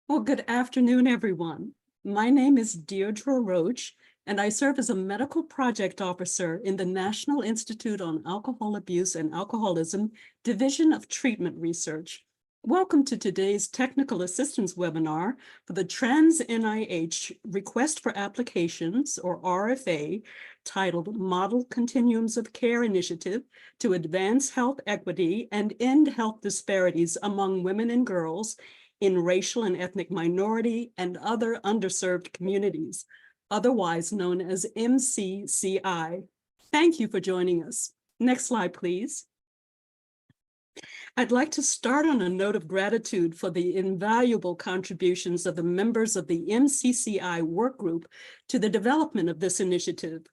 Well, good afternoon, everyone. My name is Deirdre Roach, and I serve as a medical project officer in the National Institute on Alcohol Abuse and Alcoholism Division of Treatment Research. Welcome to today's technical assistance webinar for the Trans NIH Request for Applications, or RFA, titled Model Continuums of Care Initiative to Advance Health Equity and End Health Disparities Among Women and Girls in racial and ethnic minority and other underserved communities, otherwise known as MCCI. Thank you for joining us. Next slide, please. I'd like to start on a note of gratitude for the invaluable contributions of the members of the MCCI work group to the development of this initiative.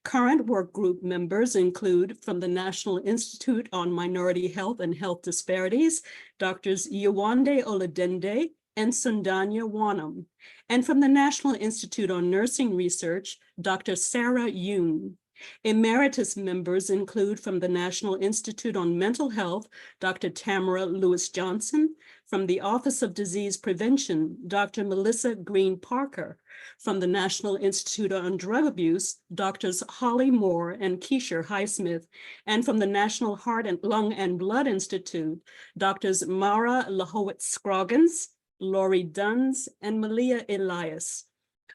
Current work group members include, from the National Institute on Minority Health and Health Disparities, Drs. Yewande Oladende and Sundanya Wanam, and from the National Institute on Nursing Research, Dr. Sarah Yoon. Emeritus members include, from the National Institute on Mental Health, Dr. Tamara Lewis-Johnson, from the Office of Disease Prevention, Dr. Melissa Green-Parker, from the National Institute on Drug Abuse, Drs. Holly Moore and Keisha Highsmith, and from the National Heart and Lung and Blood Institute, Drs. Mara Lahowitz-Scroggins, Lori Duns, and Malia Elias.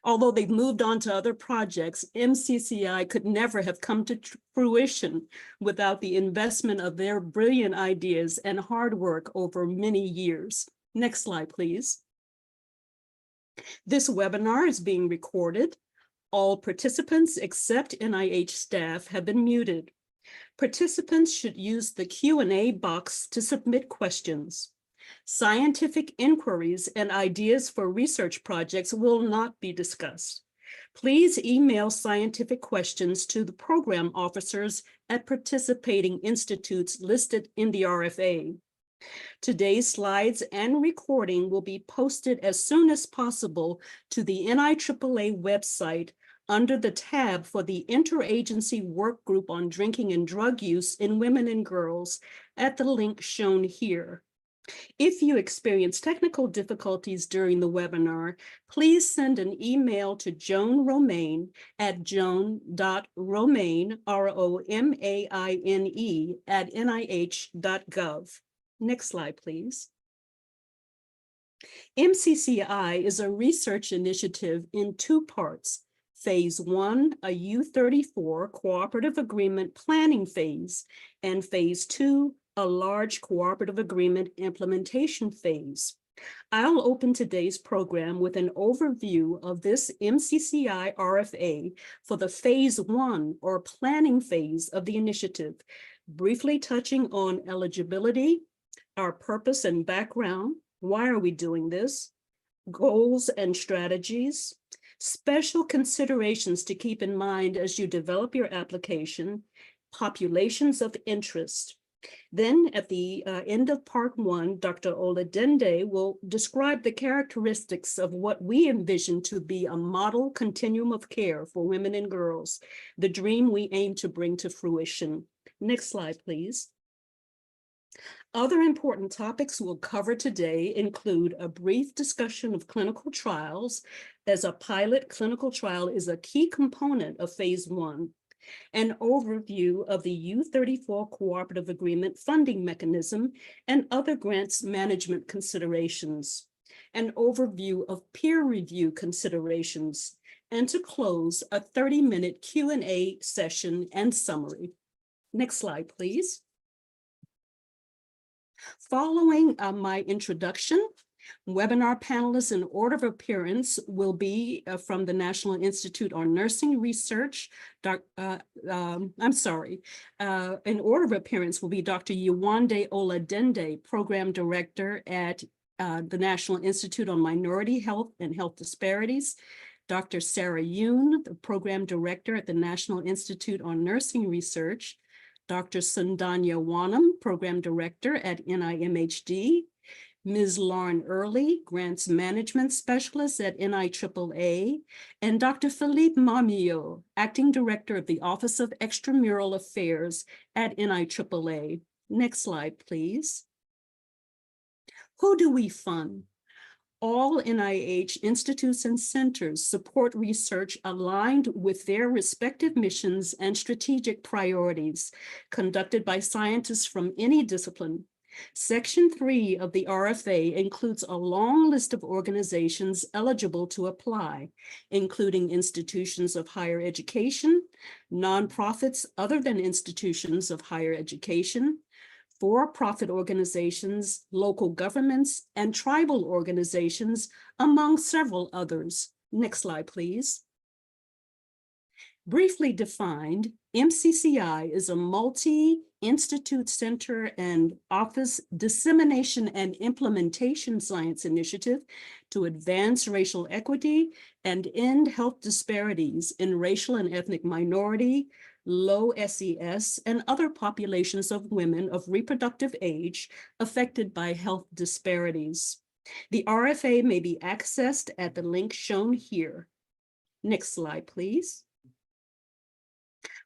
Although they've moved on to other projects, MCCI could never have come to fruition without the investment of their brilliant ideas and hard work over many years. Next slide, please. This webinar is being recorded. All participants except NIH staff have been muted. Participants should use the Q&A box to submit questions. Scientific inquiries and ideas for research projects will not be discussed. Please email scientific questions to the program officers at participating institutes listed in the RFA. Today's slides and recording will be posted as soon as possible to the NIAAA website under the tab for the Interagency Work Group on Drinking and Drug Use in Women and Girls at the link shown here. If you experience technical difficulties during the webinar, please send an email to Joan Romaine at joan.romaine, R-O-M-A-I-N-E, at nih.gov. Next slide, please. MCCI is a research initiative in two parts. Phase 1, a U34 cooperative agreement planning phase, and Phase 2, a large cooperative agreement implementation phase. I'll open today's program with an overview of this MCCI RFA for the Phase 1 or planning phase of the initiative, briefly touching on eligibility, our purpose and background, why are we doing this, goals and strategies, special considerations to keep in mind as you develop your application, populations of interest. Then at the end of part 1, Dr. Oladende will describe the characteristics of what we envision to be a model continuum of care for women and girls, the dream we aim to bring to fruition. Next slide, please. Other important topics we'll cover today include a brief discussion of clinical trials, as a pilot clinical trial is a key component of Phase 1, an overview of the U34 Cooperative Agreement funding mechanism and other grants management considerations, an overview of peer review considerations, and to close, a 30-minute Q&A session and summary. Next slide, please. Following my introduction, webinar panelists in order of appearance will be from the National Institute on Nursing Research. In order of appearance will be Dr. Yewande Oladende, Program Director at the National Institute on Minority Health and Health Disparities. Dr. Sarah Yoon, the Program Director at the National Institute on Nursing Research. Dr. Sundanya Wanam, Program Director at NIMHD, Ms. Lauren Early, Grants Management Specialist at NIAAA, and Dr. Philippe Mamio, Acting Director of the Office of Extramural Affairs at NIAAA. Next slide, please. Who do we fund? All NIH institutes and centers support research aligned with their respective missions and strategic priorities, conducted by scientists from any discipline. Section 3 of the RFA includes a long list of organizations eligible to apply, including institutions of higher education, nonprofits other than institutions of higher education, for-profit organizations, local governments, and tribal organizations, among several others. Next slide, please. Briefly defined, MCCI is a multi-institute center and office dissemination and implementation science initiative to advance racial equity and end health disparities in racial and ethnic minority, low SES, and other populations of women of reproductive age affected by health disparities. The RFA may be accessed at the link shown here. Next slide, please.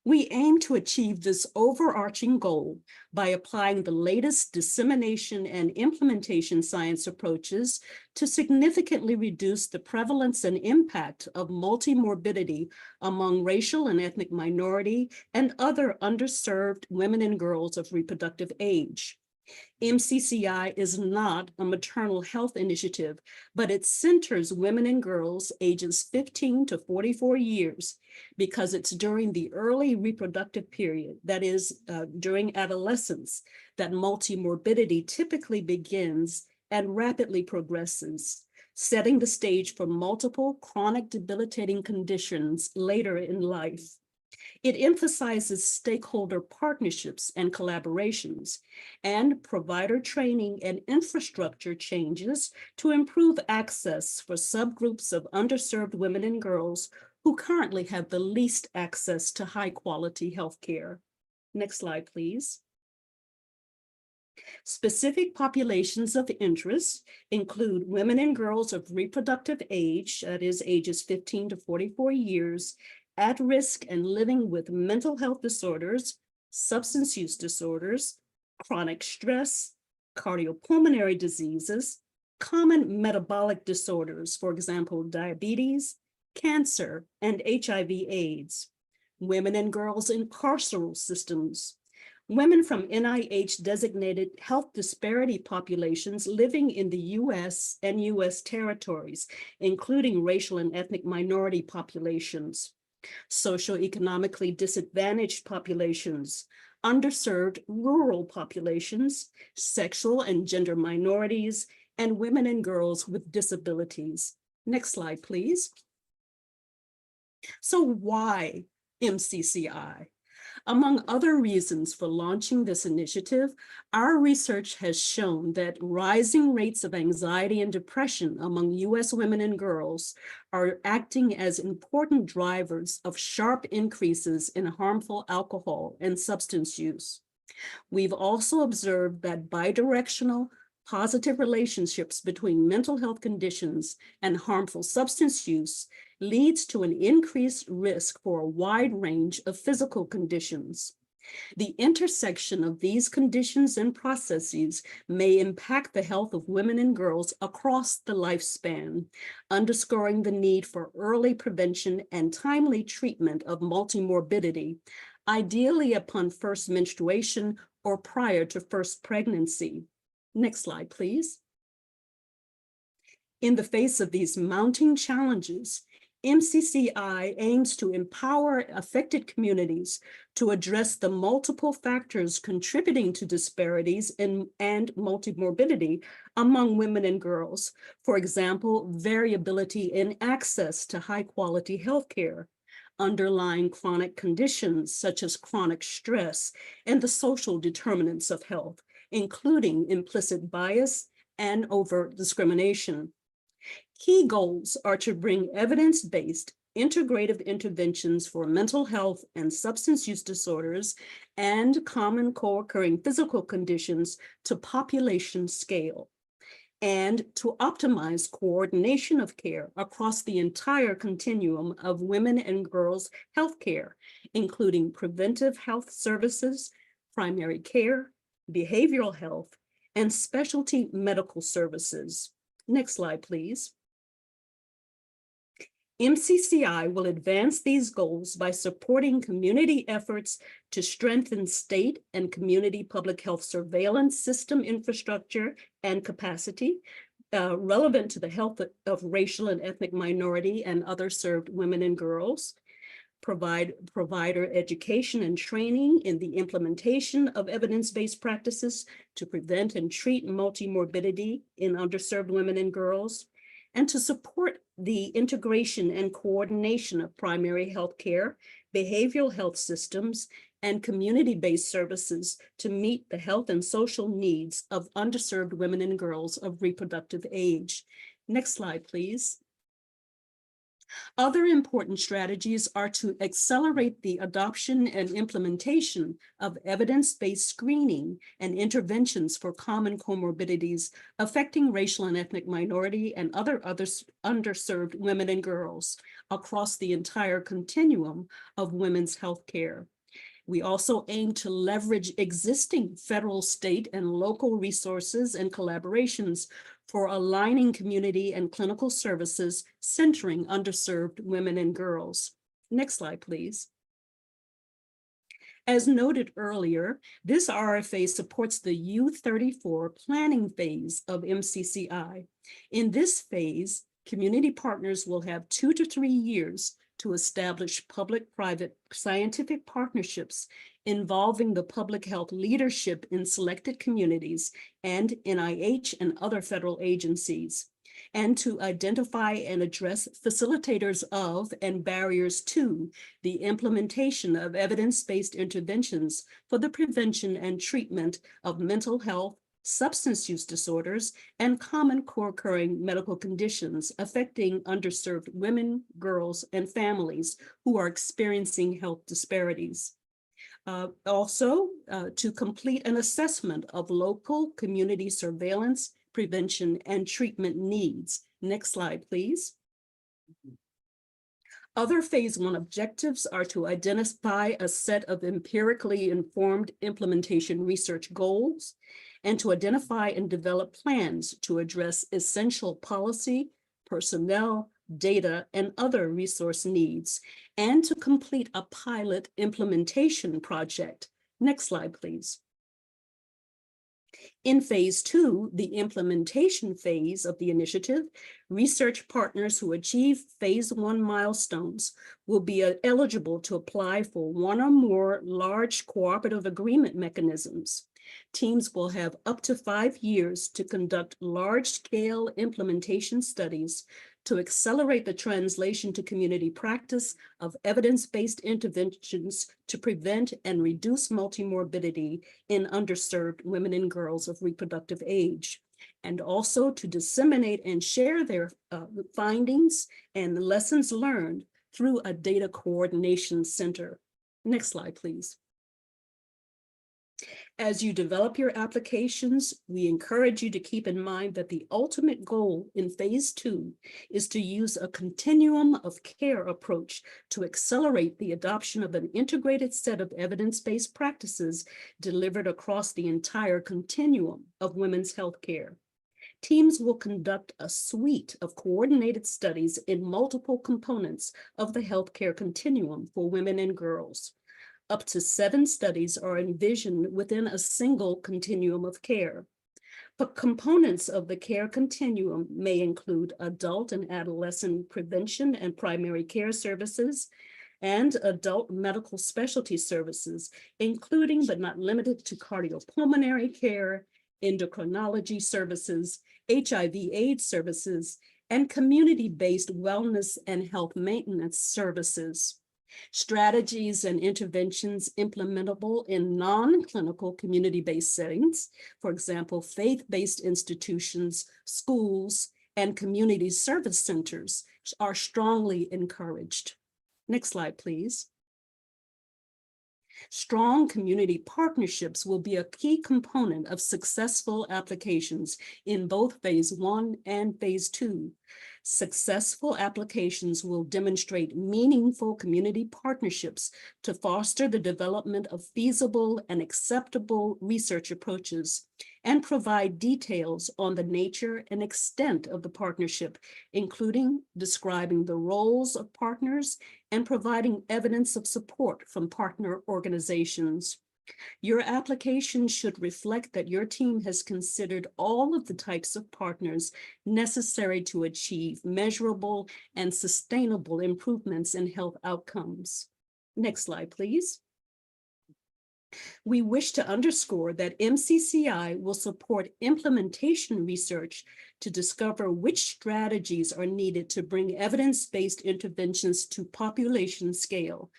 We aim to achieve this overarching goal by applying the latest dissemination and implementation science approaches to significantly reduce the prevalence and impact of multimorbidity among racial and ethnic minority and other underserved women and girls of reproductive age. MCCI is not a maternal health initiative, but it centers women and girls ages 15 to 44 years because it's during the early reproductive period, that is, during adolescence, that multimorbidity typically begins and rapidly progresses, setting the stage for multiple chronic debilitating conditions later in life. It emphasizes stakeholder partnerships and collaborations and provider training and infrastructure changes to improve access for subgroups of underserved women and girls who currently have the least access to high-quality health care. Next slide, please. Specific populations of interest include women and girls of reproductive age, that is ages 15 to 44 years, at risk and living with mental health disorders, substance use disorders, chronic stress, cardiopulmonary diseases, common metabolic disorders, for example, diabetes, cancer, and HIV/AIDS, women and girls in carceral systems, women from NIH-designated health disparity populations living in the U.S. and U.S. territories, including racial and ethnic minority populations, socioeconomically disadvantaged populations, underserved rural populations, sexual and gender minorities, and women and girls with disabilities. Next slide, please. So why MCCI? Among other reasons for launching this initiative, our research has shown that rising rates of anxiety and depression among U.S. women and girls are acting as important drivers of sharp increases in harmful alcohol and substance use. We've also observed that bidirectional positive relationships between mental health conditions and harmful substance use leads to an increased risk for a wide range of physical conditions. The intersection of these conditions and processes may impact the health of women and girls across the lifespan, underscoring the need for early prevention and timely treatment of multimorbidity, ideally upon first menstruation or prior to first pregnancy. Next slide, please. In the face of these mounting challenges, MCCI aims to empower affected communities to address the multiple factors contributing to disparities and multimorbidity among women and girls. For example, variability in access to high-quality healthcare, underlying chronic conditions such as chronic stress, and the social determinants of health, including implicit bias and overt discrimination. Key goals are to bring evidence-based integrative interventions for mental health and substance use disorders and common co-occurring physical conditions to population scale, and to optimize coordination of care across the entire continuum of women and girls' healthcare, including preventive health services, primary care, behavioral health, and specialty medical services. Next slide, please. MCCI will advance these goals by supporting community efforts to strengthen state and community public health surveillance system infrastructure and capacity, relevant to the health of racial and ethnic minority and underserved women and girls, provide provider education and training in the implementation of evidence-based practices to prevent and treat multimorbidity in underserved women and girls, and to support the integration and coordination of primary health care, behavioral health systems, and community-based services to meet the health and social needs of underserved women and girls of reproductive age. Next slide, please. Other important strategies are to accelerate the adoption and implementation of evidence-based screening and interventions for common comorbidities affecting racial and ethnic minority and other underserved women and girls across the entire continuum of women's health care. We also aim to leverage existing federal, state, and local resources and collaborations for aligning community and clinical services centering underserved women and girls. Next slide, please. As noted earlier, this RFA supports the U34 planning phase of MCCI. In this phase, community partners will have 2 to 3 years to establish public-private scientific partnerships involving the public health leadership in selected communities and NIH and other federal agencies, and to identify and address facilitators of and barriers to the implementation of evidence-based interventions for the prevention and treatment of mental health, substance use disorders, and common co-occurring medical conditions affecting underserved women, girls, and families who are experiencing health disparities. Also, to complete an assessment of local community surveillance, prevention, and treatment needs. Next slide, please. Other phase 1 objectives are to identify a set of empirically informed implementation research goals and to identify and develop plans to address essential policy, personnel, data, and other resource needs, and to complete a pilot implementation project. Next slide, please. In phase 2, the implementation phase of the initiative, research partners who achieve phase 1 milestones will be eligible to apply for 1 or more large cooperative agreement mechanisms. Teams will have up to 5 years to conduct large-scale implementation studies to accelerate the translation to community practice of evidence-based interventions to prevent and reduce multimorbidity in underserved women and girls of reproductive age, and also to disseminate and share their findings and lessons learned through a data coordination center. Next slide, please. As you develop your applications, we encourage you to keep in mind that the ultimate goal in phase 2 is to use a continuum of care approach to accelerate the adoption of an integrated set of evidence-based practices delivered across the entire continuum of women's health care. Teams will conduct a suite of coordinated studies in multiple components of the healthcare continuum for women and girls. Up to 7 studies are envisioned within a single continuum of care. But components of the care continuum may include adult and adolescent prevention and primary care services, and adult medical specialty services, including but not limited to cardiopulmonary care, endocrinology services, HIV/AIDS services, and community-based wellness and health maintenance services. Strategies and interventions implementable in non-clinical community-based settings, for example, faith-based institutions, schools, and community service centers, are strongly encouraged. Next slide, please. Strong community partnerships will be a key component of successful applications in both phase 1 and phase 2. Successful applications will demonstrate meaningful community partnerships to foster the development of feasible and acceptable research approaches and provide details on the nature and extent of the partnership, including describing the roles of partners and providing evidence of support from partner organizations. Your application should reflect that your team has considered all of the types of partners necessary to achieve measurable and sustainable improvements in health outcomes. Next slide, please. We wish to underscore that MCCI will support implementation research to discover which strategies are needed to bring evidence-based interventions to population scale,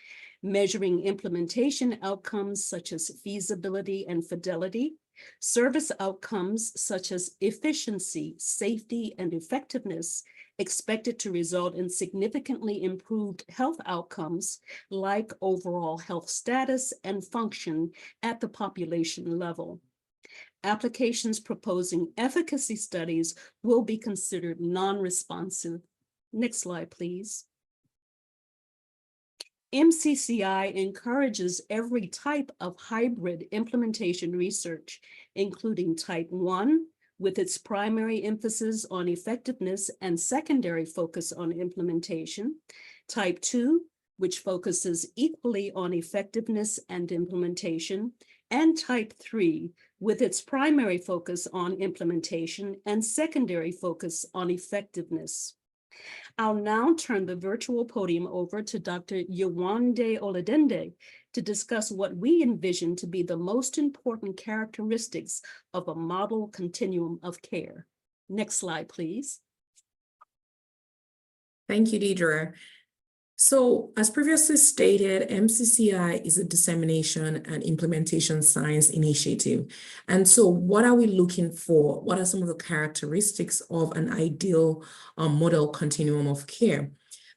measuring implementation outcomes such as feasibility and fidelity, service outcomes such as efficiency, safety, and effectiveness, expected to result in significantly improved health outcomes like overall health status and function at the population level. Applications proposing efficacy studies will be considered non-responsive. Next slide, please. MCCI encourages every type of hybrid implementation research, including type 1, with its primary emphasis on effectiveness and secondary focus on implementation, type 2, which focuses equally on effectiveness and implementation, and type 3, with its primary focus on implementation and secondary focus on effectiveness. I'll now turn the virtual podium over to Dr. Yewande Oladende to discuss what we envision to be the most important characteristics of a model continuum of care. Next slide, please. Thank you, Deidre. So, as previously stated, MCCI is a dissemination and implementation science initiative. And so what are we looking for? What are some of the characteristics of an ideal model continuum of care?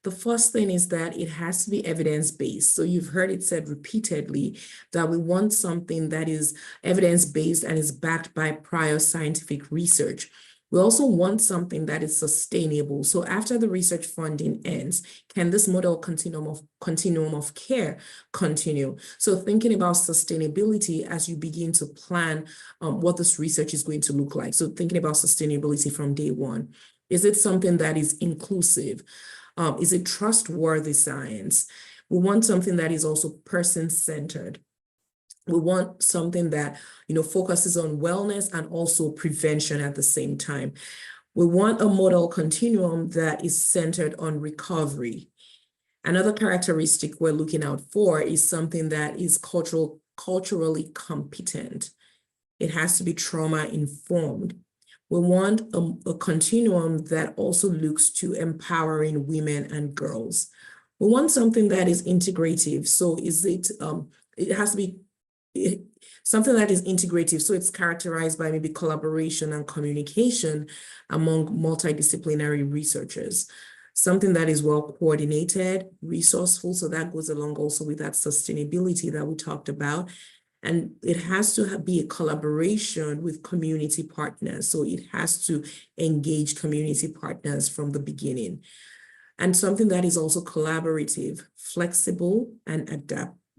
The first thing is that it has to be evidence-based. So you've heard it said repeatedly that we want something that is evidence-based and is backed by prior scientific research. We also want something that is sustainable. So after the research funding ends, can this model continuum of care continue? So thinking about sustainability as you begin to plan what this research is going to look like. So thinking about sustainability from day one. Is it something that is inclusive? Is it trustworthy science? We want something that is also person-centered. We want something that, focuses on wellness and also prevention at the same time. We want a model continuum that is centered on recovery. Another characteristic we're looking out for is something that is culturally competent. It has to be trauma-informed. We want a continuum that also looks to empowering women and girls. We want something that is integrative. So it has to be something that is integrative. So it's characterized by maybe collaboration and communication among multidisciplinary researchers. Something that is well coordinated, resourceful. So that goes along also with that sustainability that we talked about. And it has to be a collaboration with community partners. So it has to engage community partners from the beginning. And something that is also collaborative, flexible, and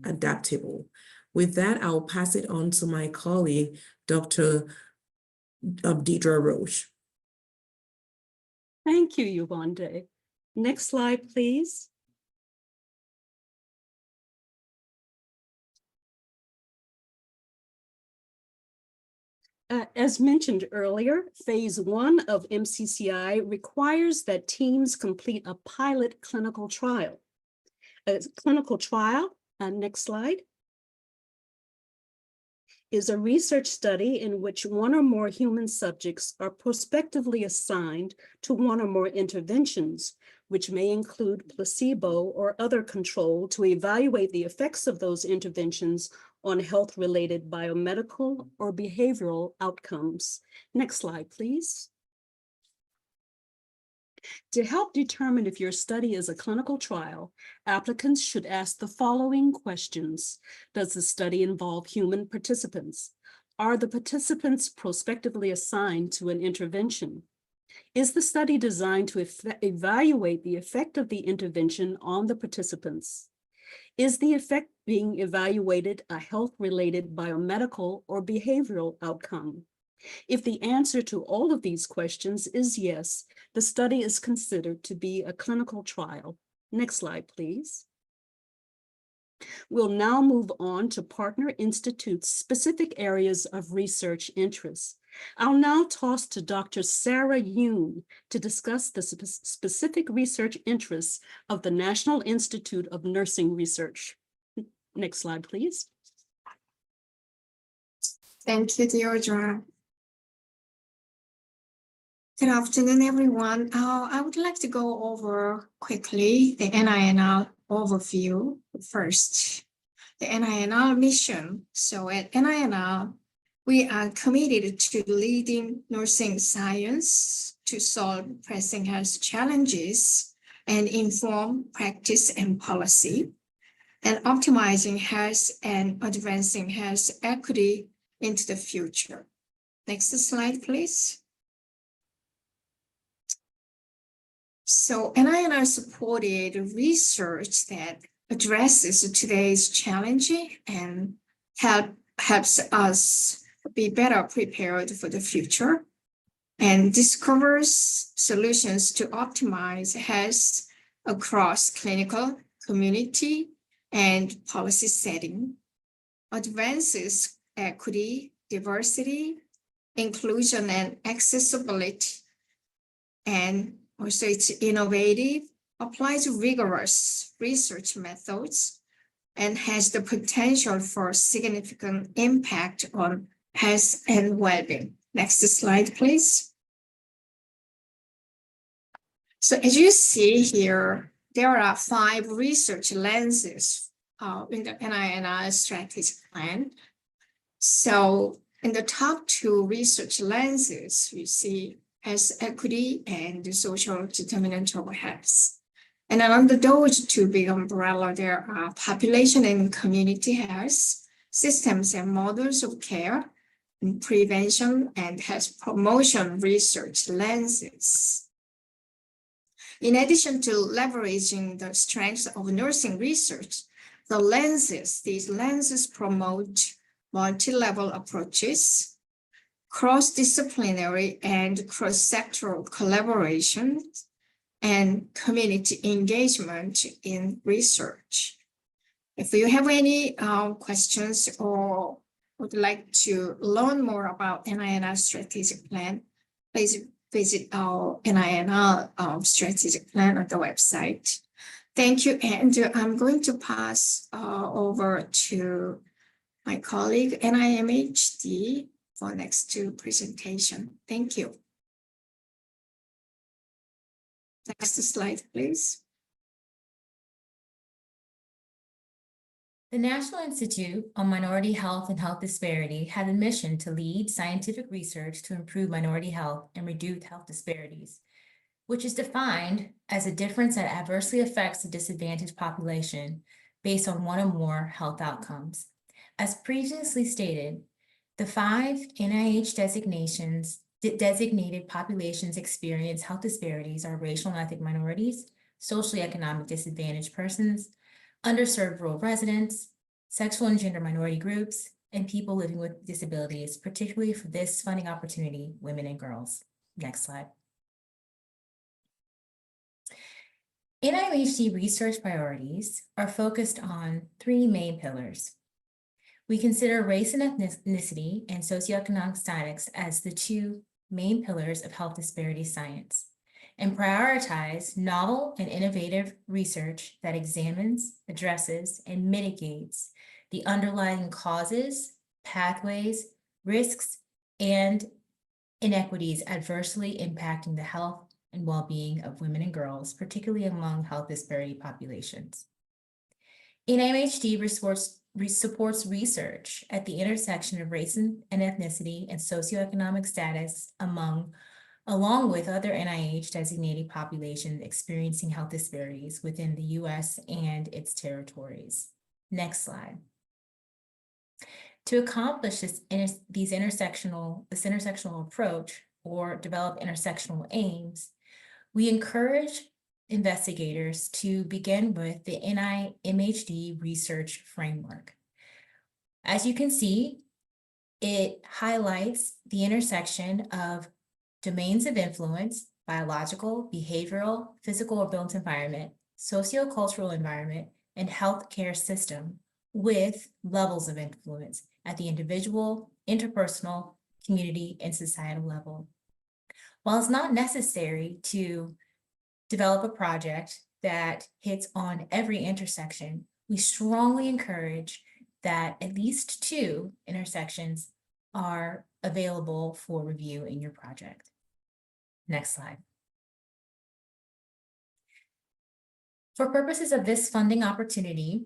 adaptable. With that, I'll pass it on to my colleague, Dr. Deidre Roche. Thank you, Yewande. Next slide, please. As mentioned earlier, phase 1 of MCCI requires that teams complete a pilot clinical trial. Next slide, is a research study in which one or more human subjects are prospectively assigned to one or more interventions, which may include placebo or other control, to evaluate the effects of those interventions on health-related biomedical or behavioral outcomes. Next slide, please. To help determine if your study is a clinical trial, applicants should ask the following questions. Does the study involve human participants? Are the participants prospectively assigned to an intervention? Is the study designed to evaluate the effect of the intervention on the participants? Is the effect being evaluated a health-related biomedical or behavioral outcome? If the answer to all of these questions is yes, the study is considered to be a clinical trial. Next slide, please. We'll now move on to Partner Institute's specific areas of research interest. I'll now toss to Dr. Sarah Yoon to discuss the specific research interests of the National Institute of Nursing Research. Next slide, please. Thank you, Deirdre. Good afternoon, everyone. I would like to go over quickly the NINR overview first. The NINR mission. So at NINR, we are committed to leading nursing science to solve pressing health challenges and inform practice and policy, and optimizing health and advancing health equity into the future. Next slide, please. So NINR supported research that addresses today's challenge and helps us be better prepared for the future, and discovers solutions to optimize health across clinical, community, and policy setting, advances equity, diversity, inclusion, and accessibility, and also it's innovative, applies rigorous research methods, and has the potential for significant impact on health and well-being. Next slide, please. So as you see here, there are 5 research lenses in the NINR strategic plan. So in the top 2 research lenses, we see health equity and the social determinant of health. And then under those 2 big umbrella, there are population and community health, systems and models of care, and prevention and health promotion research lenses. In addition to leveraging the strengths of nursing research, these lenses promote multi-level approaches, cross-disciplinary and cross-sectoral collaboration, and community engagement in research. If you have any questions or would like to learn more about NINR strategic plan, please visit our NINR strategic plan on the website. Thank you, and I'm going to pass over to my colleague NIMHD for next 2 presentation. Thank you. Next slide, please. The National Institute on Minority Health and Health Disparity had a mission to lead scientific research to improve minority health and reduce health disparities, which is defined as a difference that adversely affects the disadvantaged population based on one or more health outcomes. As previously stated, the 5 NIH designated populations experience health disparities are racial and ethnic minorities, socially economic disadvantaged persons, underserved rural residents, sexual and gender minority groups, and people living with disabilities, particularly for this funding opportunity, women and girls. Next slide. NIMHD research priorities are focused on 3 main pillars. We consider race and ethnicity and socioeconomic status as the 2 main pillars of health disparity science, and prioritize novel and innovative research that examines, addresses, and mitigates the underlying causes, pathways, risks, and inequities adversely impacting the health and well-being of women and girls, particularly among health disparity populations. NIMHD supports research at the intersection of race and ethnicity and socioeconomic status along with other NIH designated populations experiencing health disparities within the US and its territories. Next slide. To accomplish this intersectional approach or develop intersectional aims, we encourage investigators to begin with the NIMHD research framework. As you can see, It highlights the intersection of domains of influence, biological, behavioral, physical or built environment, sociocultural environment, and healthcare system with levels of influence at the individual, interpersonal, community, and societal level. While it's not necessary to develop a project that hits on every intersection, we strongly encourage that at least 2 intersections are available for review in your project. Next slide. For purposes of this funding opportunity,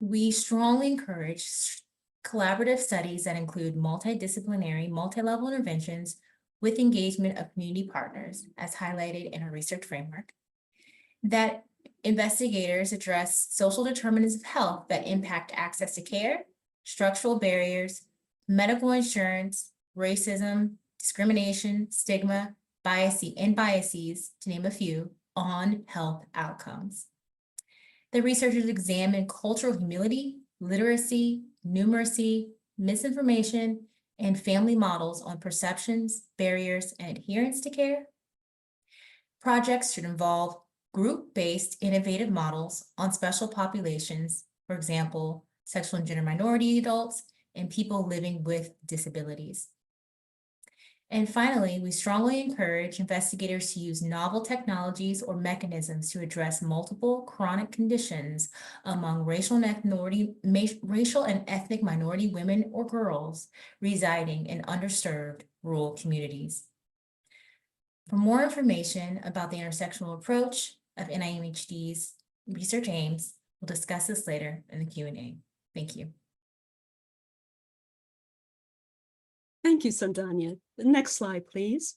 we strongly encourage collaborative studies that include multidisciplinary, multi-level interventions with engagement of community partners, as highlighted in our research framework, that investigators address social determinants of health that impact access to care, structural barriers, medical insurance, racism, discrimination, stigma, biases, to name a few, on health outcomes. The researchers examine cultural humility, literacy, numeracy, misinformation, and family models on perceptions, barriers, and adherence to care. Projects should involve group-based innovative models on special populations, for example, sexual and gender minority adults, and people living with disabilities. And finally, we strongly encourage investigators to use novel technologies or mechanisms to address multiple chronic conditions among racial and ethnic minority women or girls residing in underserved rural communities. For more information about the intersectional approach of NIMHD's research aims, we'll discuss this later in the Q&A. Thank you. Thank you, Sandhya. The next slide, please.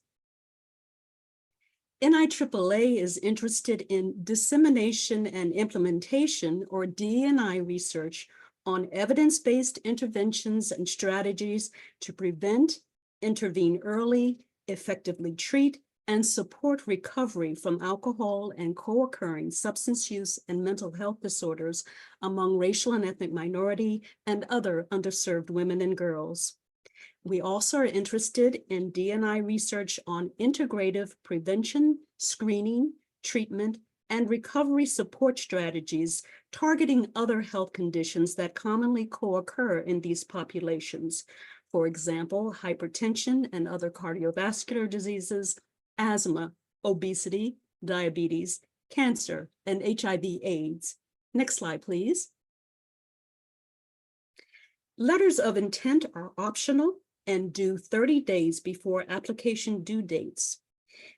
NIAAA is interested in dissemination and implementation, or D&I research, on evidence-based interventions and strategies to prevent, intervene early, effectively treat, and support recovery from alcohol and co-occurring substance use and mental health disorders among racial and ethnic minority and other underserved women and girls. We also are interested in D&I research on integrative prevention, screening, treatment, and recovery support strategies targeting other health conditions that commonly co-occur in these populations. For example, hypertension and other cardiovascular diseases, asthma, obesity, diabetes, cancer, and HIV/AIDS. Next slide, please. Letters of intent are optional and due 30 days before application due dates.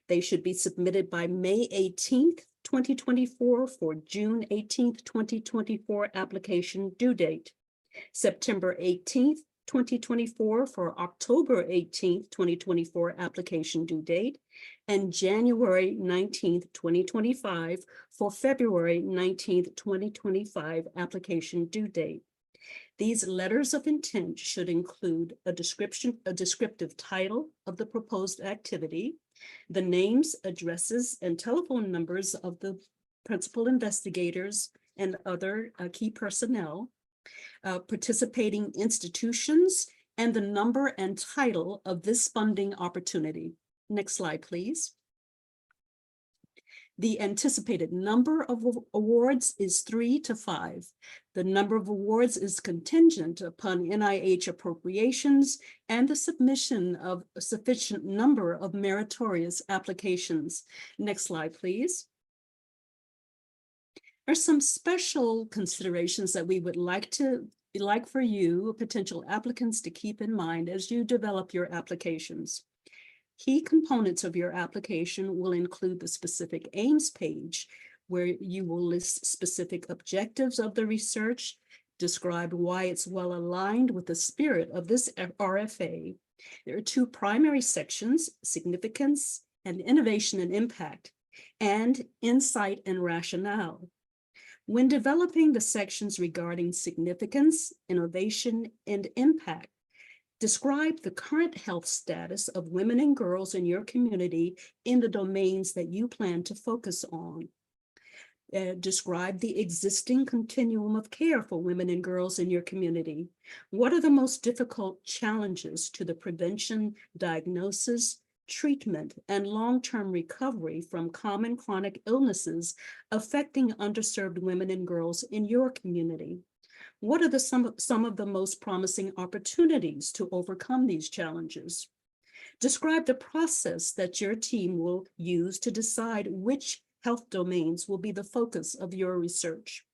They should be submitted by May 18th, 2024 for June 18th, 2024 application due date, September 18th, 2024 for October 18th, 2024 application due date, and January 19th, 2025 for February 19th, 2025 application due date. These letters of intent should include a descriptive title of the proposed activity, the names, addresses, and telephone numbers of the principal investigators and other key personnel, participating institutions, and the number and title of this funding opportunity. Next slide, please. The anticipated number of awards is 3 to 5. The number of awards is contingent upon NIH appropriations and the submission of a sufficient number of meritorious applications. Next slide, please. There are some special considerations that we would like for you, potential applicants, to keep in mind as you develop your applications. Key components of your application will include the specific aims page, where you will list specific objectives of the research, describe why it's well aligned with the spirit of this RFA. There are 2 primary sections: significance and innovation and impact, and insight and rationale. When developing the sections regarding significance, innovation, and impact, describe the current health status of women and girls in your community in the domains that you plan to focus on. Describe the existing continuum of care for women and girls in your community. What are the most difficult challenges to the prevention, diagnosis, treatment, and long-term recovery from common chronic illnesses affecting underserved women and girls in your community? What are some of the most promising opportunities to overcome these challenges? Describe the process that your team will use to decide which health domains will be the focus of your research.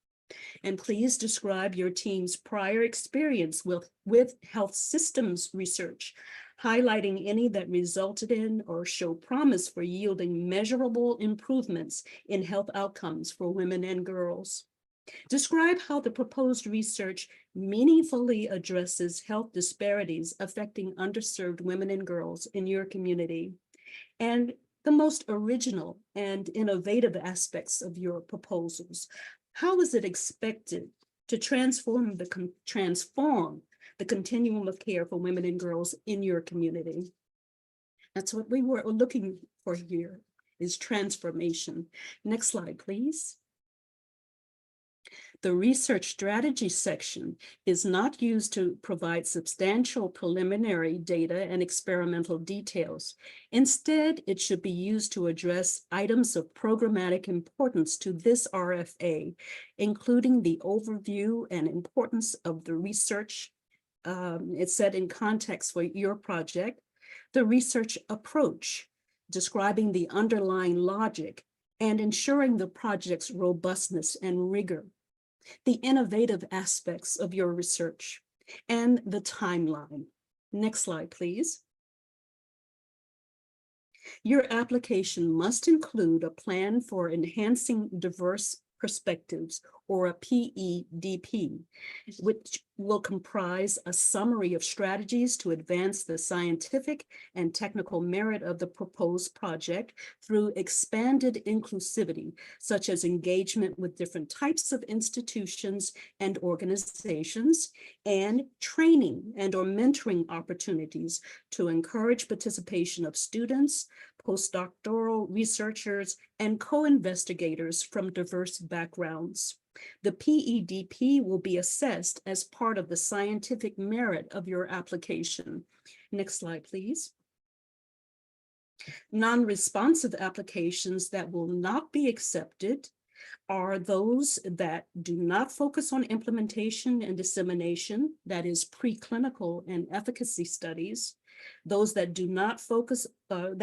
And please describe your team's prior experience with health systems research, highlighting any that resulted in or show promise for yielding measurable improvements in health outcomes for women and girls. Describe how the proposed research meaningfully addresses health disparities affecting underserved women and girls in your community, and the most original and innovative aspects of your proposals. How is it expected to transform the continuum of care for women and girls in your community? That's what we were looking for here, is transformation. Next slide, please. The research strategy section is not used to provide substantial preliminary data and experimental details. Instead, it should be used to address items of programmatic importance to this RFA, including the overview and importance of the research. It's set in context for your project, the research approach, describing the underlying logic, and ensuring the project's robustness and rigor, the innovative aspects of your research, and the timeline. Next slide, please. Your application must include a plan for enhancing diverse perspectives, or a PEDP, which will comprise a summary of strategies to advance the scientific and technical merit of the proposed project through expanded inclusivity, such as engagement with different types of institutions and organizations, and training and/or mentoring opportunities to encourage participation of students, postdoctoral researchers, and co-investigators from diverse backgrounds. The PEDP will be assessed as part of the scientific merit of your application. Next slide, please. Non-responsive applications that will not be accepted are those that do not focus on implementation and dissemination, that is preclinical and efficacy studies, those that do not focus, on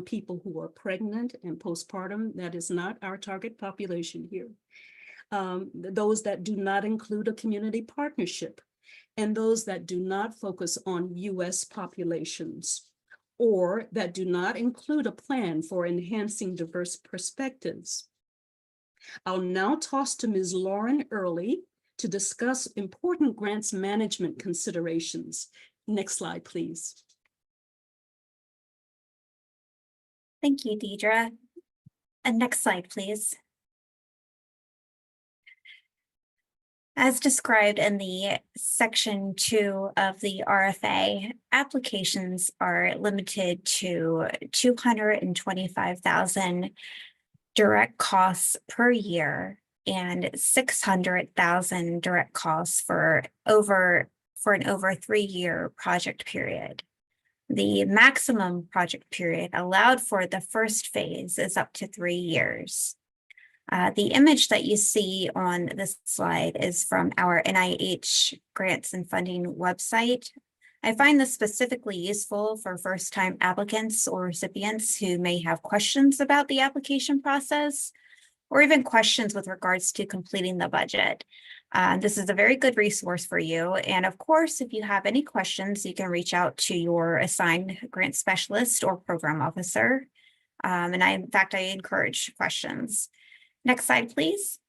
people who are pregnant and postpartum, that is not our target population here. Those that do not include a community partnership, and those that do not focus on US populations, or that do not include a plan for enhancing diverse perspectives. I'll now toss to Ms. Lauren Early to discuss important grants management considerations. Next slide, please. Thank you, Deidre. And next slide, please. As described in the section 2 of the RFA, applications are limited to $225,000 direct costs per year and $600,000 direct costs for an over 3-year project period. The maximum project period allowed for the first phase is up to 3 years. The image that you see on this slide is from our NIH grants and funding website. I find this specifically useful for first-time applicants or recipients who may have questions about the application process, or even questions with regards to completing the budget. This is a very good resource for you. And of course, if you have any questions, you can reach out to your assigned grant specialist or program officer. In fact, I encourage questions. Next slide, please.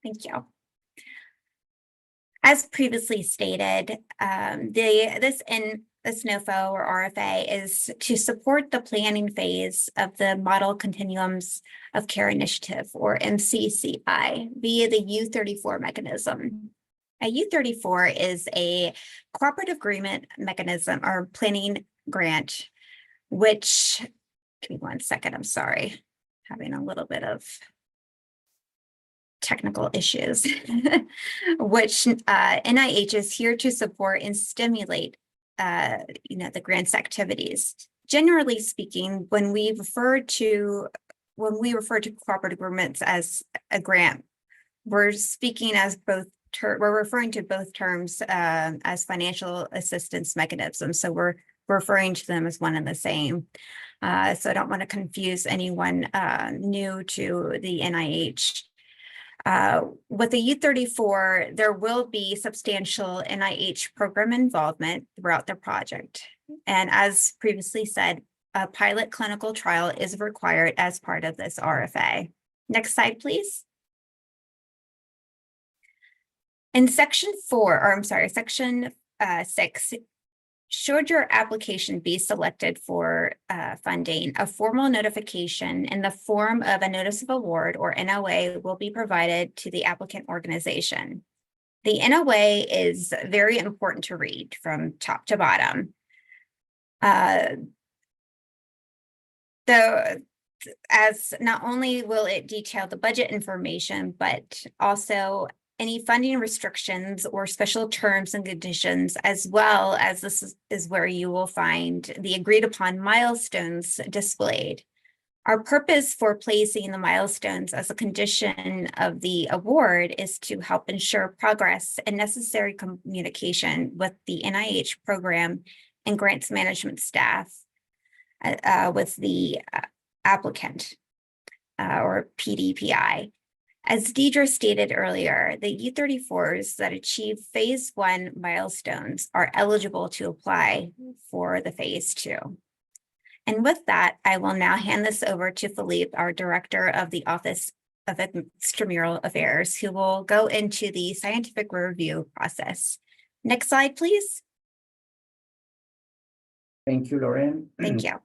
Thank you. As previously stated, this NOFO or RFA is to support the planning phase of the Model Continuums of Care Initiative, or MCCI, via the U34 mechanism. A U34 is a cooperative agreement mechanism or planning grant, which Give me 1 second, I'm sorry. Having a little bit of technical issues, which NIH is here to support and stimulate, the grants activities. Generally speaking, when we refer to cooperative agreements as a grant, we're speaking as both. We're referring to both terms as financial assistance mechanisms. So we're referring to them as one and the same. So I don't want to confuse anyone new to the NIH. With the U34, there will be substantial NIH program involvement throughout the project. And as previously said, a pilot clinical trial is required as part of this RFA. Next slide, please. In section 6, should your application be selected for funding, a formal notification in the form of a notice of award or NOA will be provided to the applicant organization. The NOA is very important to read from top to bottom. As not only will it detail the budget information, but also any funding restrictions or special terms and conditions, as well as this is where you will find the agreed upon milestones displayed. Our purpose for placing the milestones as a condition of the award is to help ensure progress and necessary communication with the NIH program and grants management staff with the applicant or PDPI. As Deidre stated earlier, the U34s that achieve phase 1 milestones are eligible to apply for the phase 2. And with that, I will now hand this over to Philippe, our Director of the Office of Extramural Affairs, who will go into the scientific review process. Next slide, please. Thank you, Lauren. Thank you.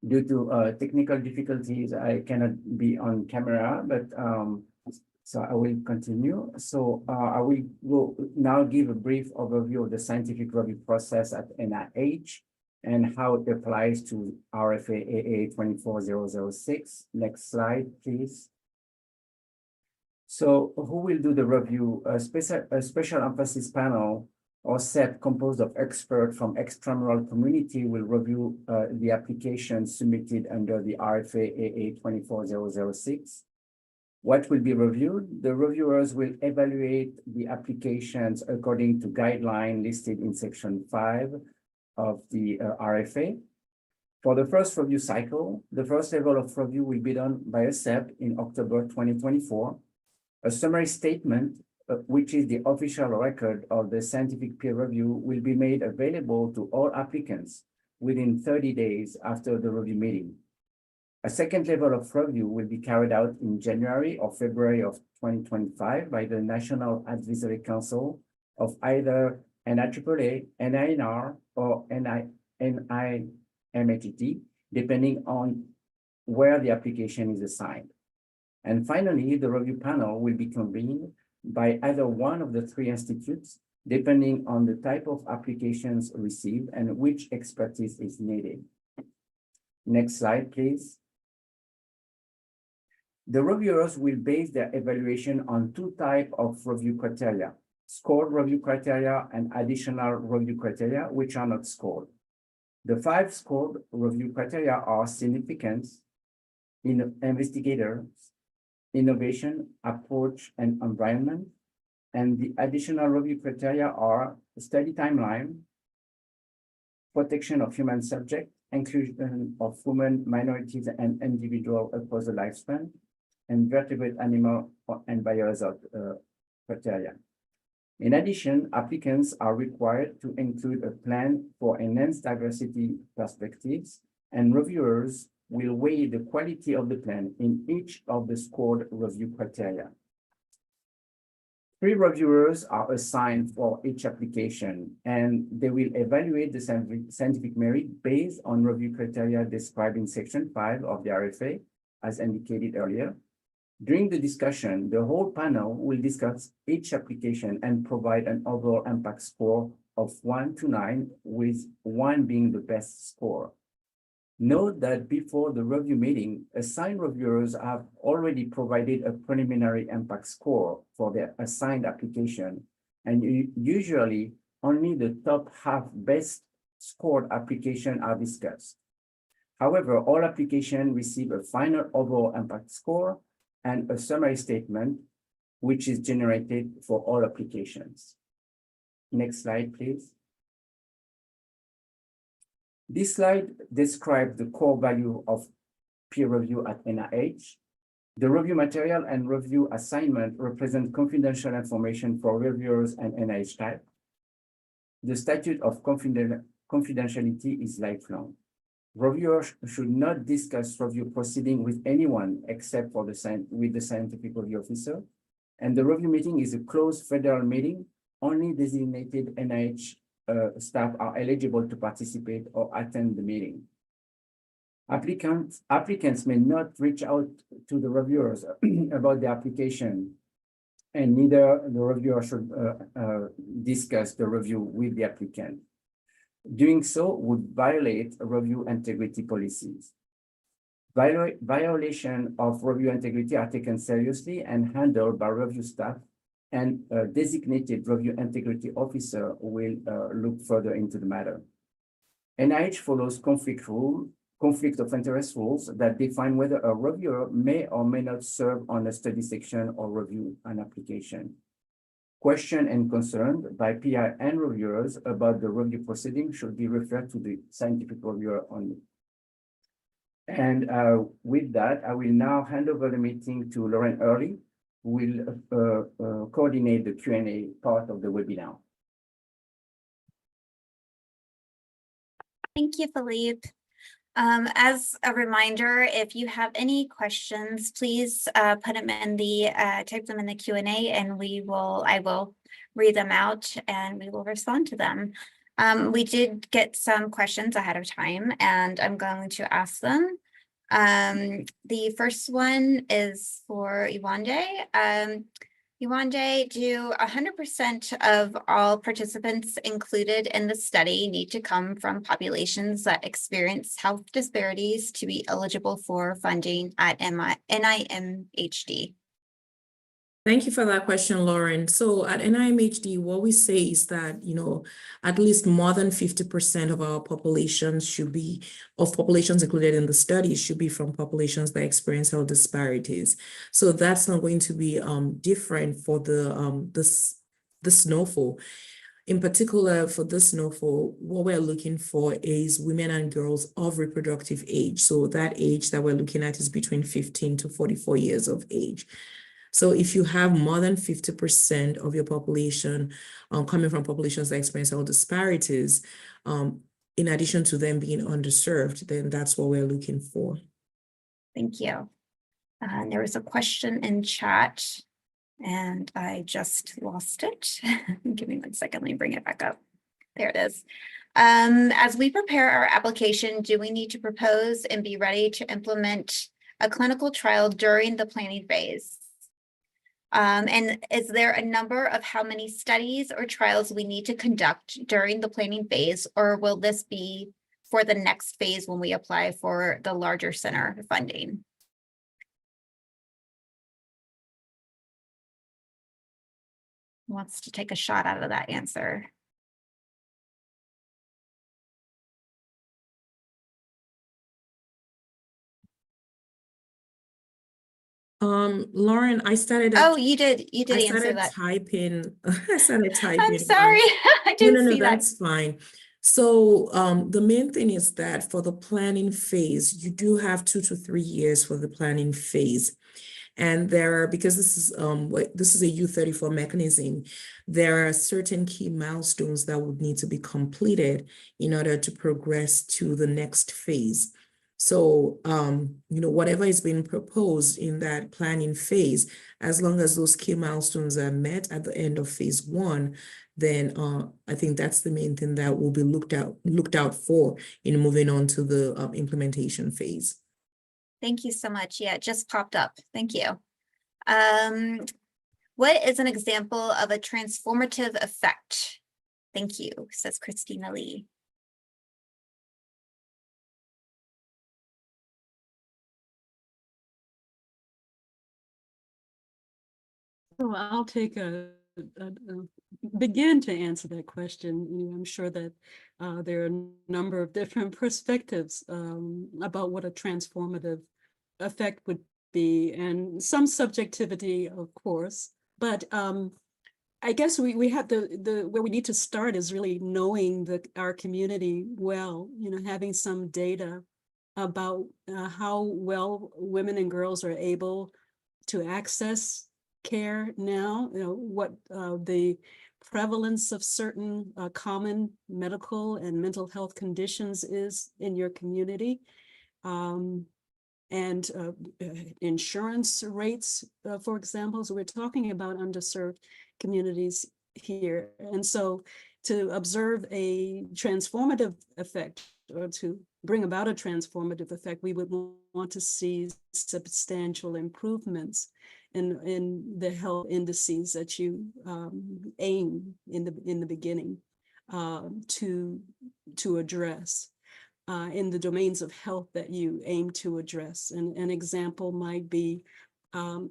Due to technical difficulties, I cannot be on camera, but so I will continue. So I will now give a brief overview of the scientific review process at NIH and how it applies to RFA AA 24006. Next slide, please. So who will do the review? A special emphasis panel or set composed of experts from extramural community will review the application submitted under the RFA AA 24006. What will be reviewed? The reviewers will evaluate the applications according to guidelines listed in section 5 of the RFA. For the first review cycle, the first level of review will be done by a SEP in October 2024. A summary statement, which is the official record of the scientific peer review, will be made available to all applicants within 30 days after the review meeting. A second level of review will be carried out in January or February of 2025 by the National Advisory Council of either NIAAA, NINR, or NIMHT, depending on where the application is assigned. And finally, the review panel will be convened by either one of the 3 institutes, depending on the type of applications received and which expertise is needed. Next slide, please. The reviewers will base their evaluation on 2 types of review criteria: scored review criteria and additional review criteria, which are not scored. The 5 scored review criteria are significance, investigators, innovation, approach, and environment. And the additional review criteria are study timeline, protection of human subjects, inclusion of women, minorities, and individuals across the lifespan, and vertebrate animal and biohazard criteria. In addition, applicants are required to include a plan for enhanced diversity perspectives, and reviewers will weigh the quality of the plan in each of the scored review criteria. 3 reviewers are assigned for each application, and they will evaluate the scientific merit based on review criteria described in section 5 of the RFA, as indicated earlier. During the discussion, the whole panel will discuss each application and provide an overall impact score of 1 to 9, with 1 being the best score. Note that before the review meeting, assigned reviewers have already provided a preliminary impact score for their assigned application, and usually only the top half best scored application are discussed. However, all applications receive a final overall impact score and a summary statement, which is generated for all applications. Next slide, please. This slide describes the core value of peer review at NIH. The review material and review assignment represent confidential information for reviewers and NIH type. The statute of confidentiality is lifelong. Reviewers should not discuss review proceeding with anyone except for the scientific review officer. And the review meeting is a closed federal meeting. Only designated NIH staff are eligible to participate or attend the meeting. Applicants may not reach out to the reviewers about the application, and neither the reviewer should discuss the review with the applicant. Doing so would violate review integrity policies. Violation of review integrity are taken seriously and handled by review staff, and a designated review integrity officer will look further into the matter. NIH follows conflict of interest rules that define whether a reviewer may or may not serve on a study section or review an application. Question and concern by PI and reviewers about the review proceeding should be referred to the scientific reviewer only. And with that, I will now hand over the meeting to Lauren Early, who will coordinate the Q&A part of the webinar. Thank you, Philippe. As a reminder, if you have any questions, please put them in the type them in the Q&A, and I will read them out and we will respond to them. We did get some questions ahead of time, and I'm going to ask them. The first one is for Iwande. Iwande, do 100% of all participants included in the study need to come from populations that experience health disparities to be eligible for funding at NIMHD? Thank you for that question, Lauren. So at NIMHD, what we say is that, at least more than 50% of our populations populations included in the study should be from populations that experience health disparities. So that's not going to be different for the snowfall. In particular, for the snowfall, what we're looking for is women and girls of reproductive age. So that age that we're looking at is between 15 to 44 years of age. So if you have more than 50% of your population coming from populations that experience health disparities, in addition to them being underserved, then that's what we're looking for. Thank you. There was a question in chat, and I just lost it. Give me 1 second, let me bring it back up. There it is. As we prepare our application, do we need to propose and be ready to implement a clinical trial during the planning phase? And is there a number of how many studies or trials we need to conduct during the planning phase, or will this be for the next phase when we apply for the larger center funding? Who wants to take a shot out of that answer? Lauren, I started. Oh, you did answer that. I started typing. I'm sorry, I didn't see that. That's fine. So the main thing is that for the planning phase, you do have 2 to 3 years for the planning phase. And because this is a U34 mechanism, there are certain key milestones that would need to be completed in order to progress to the next phase. So, whatever is being proposed in that planning phase, as long as those key milestones are met at the end of phase 1, then I think that's the main thing that will be looked out for in moving on to the implementation phase. Thank you so much. Yeah, it just popped up. Thank you. What is an example of a transformative effect? Thank you, says Christina Lee. So I'll take begin to answer that question. I'm sure that there are a number of different perspectives about what a transformative effect would be, and some subjectivity, of course. But I guess we have where we need to start is really knowing our community well. Having some data about how well women and girls are able to access care now, what the prevalence of certain common medical and mental health conditions is in your community, and insurance rates, for example. So we're talking about underserved communities here. And so to observe a transformative effect, or to bring about a transformative effect, we would want to see substantial improvements in the health indices that you aim in the beginning to address. In the domains of health that you aim to address. And an example might be,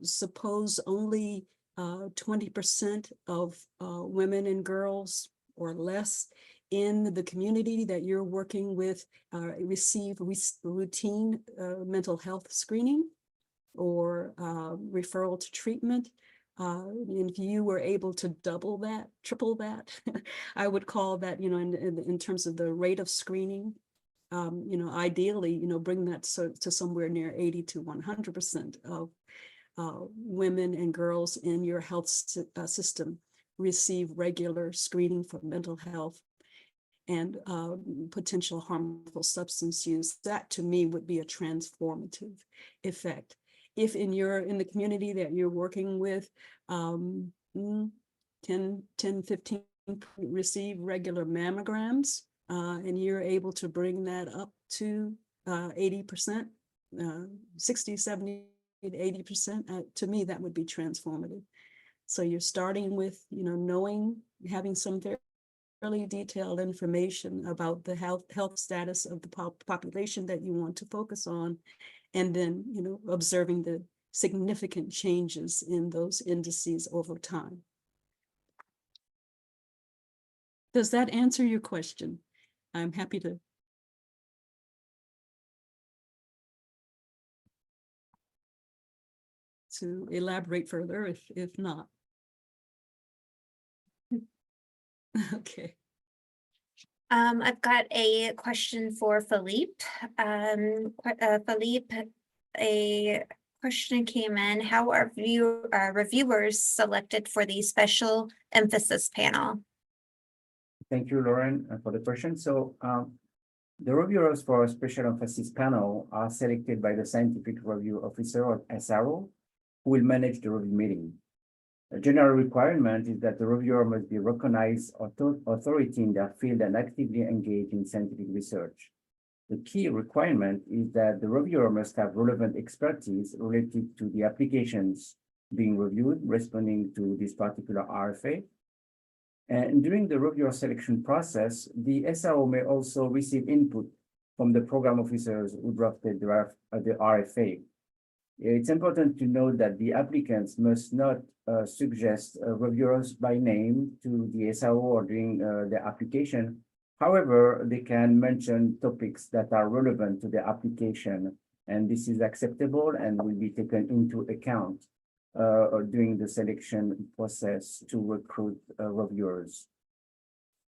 suppose only 20% of women and girls or less in the community that you're working with receive routine mental health screening or referral to treatment. And if you were able to double that, triple that, I would call that, in terms of the rate of screening, ideally, bring that to somewhere near 80 to 100% of women and girls in your health system receive regular screening for mental health and potential harmful substance use. That to me would be a transformative effect. If in the community that you're working with, 10, 15 receive regular mammograms, and you're able to bring that up to 80%, 60, 70, 80%, to me, that would be transformative. So you're starting with, knowing, having some fairly detailed information about the health status of the population that you want to focus on, and then, observing the significant changes in those indices over time. Does that answer your question? I'm happy to elaborate further if not. Okay. I've got a question for Philippe. Philippe, a question came in. How are reviewers selected for the special emphasis panel? Thank you, Lauren, for the question. So the reviewers for a special emphasis panel are selected by the scientific review officer, or SRO, who will manage the review meeting. A general requirement is that the reviewer must be recognized authority in their field and actively engage in scientific research. The key requirement is that the reviewer must have relevant expertise related to the applications being reviewed, responding to this particular RFA. And during the reviewer selection process, the SRO may also receive input from the program officers who drafted the RFA. It's important to note that the applicants must not suggest reviewers by name to the SRO or during the application. However, they can mention topics that are relevant to the application, and this is acceptable and will be taken into account during the selection process to recruit reviewers.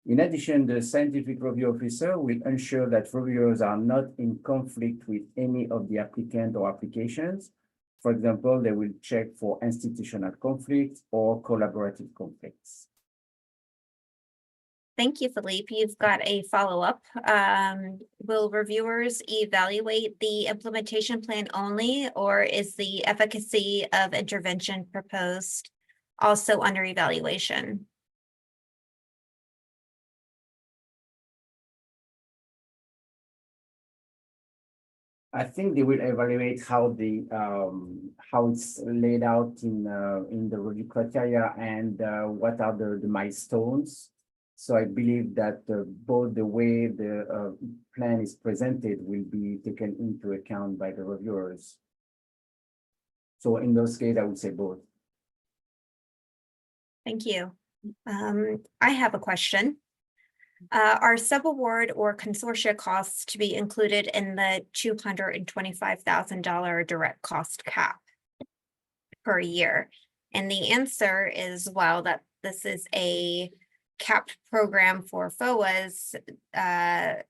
In addition, the scientific review officer will ensure that reviewers are not in conflict with any of the applicant or applications. For example, they will check for institutional conflicts or collaborative conflicts. Thank you, Philippe. You've got a follow-up. Will reviewers evaluate the implementation plan only, or is the efficacy of intervention proposed also under evaluation? I think they will evaluate how it's laid out in the review criteria and what are the milestones. So I believe that both the way the plan is presented will be taken into account by the reviewers. So in those cases, I would say both. Thank you. I have a question. Are subaward or consortia costs to be included in the $225,000 direct cost cap per year? And the answer is, well, that this is a capped program for FOAs that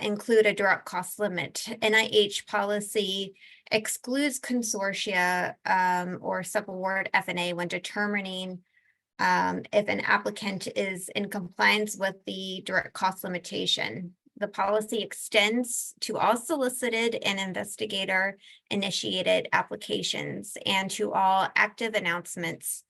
include a direct cost limit. NIH policy excludes consortia or subaward F&A when determining if an applicant is in compliance with the direct cost limitation. The policy extends to all solicited and investigator-initiated applications and to all active announcements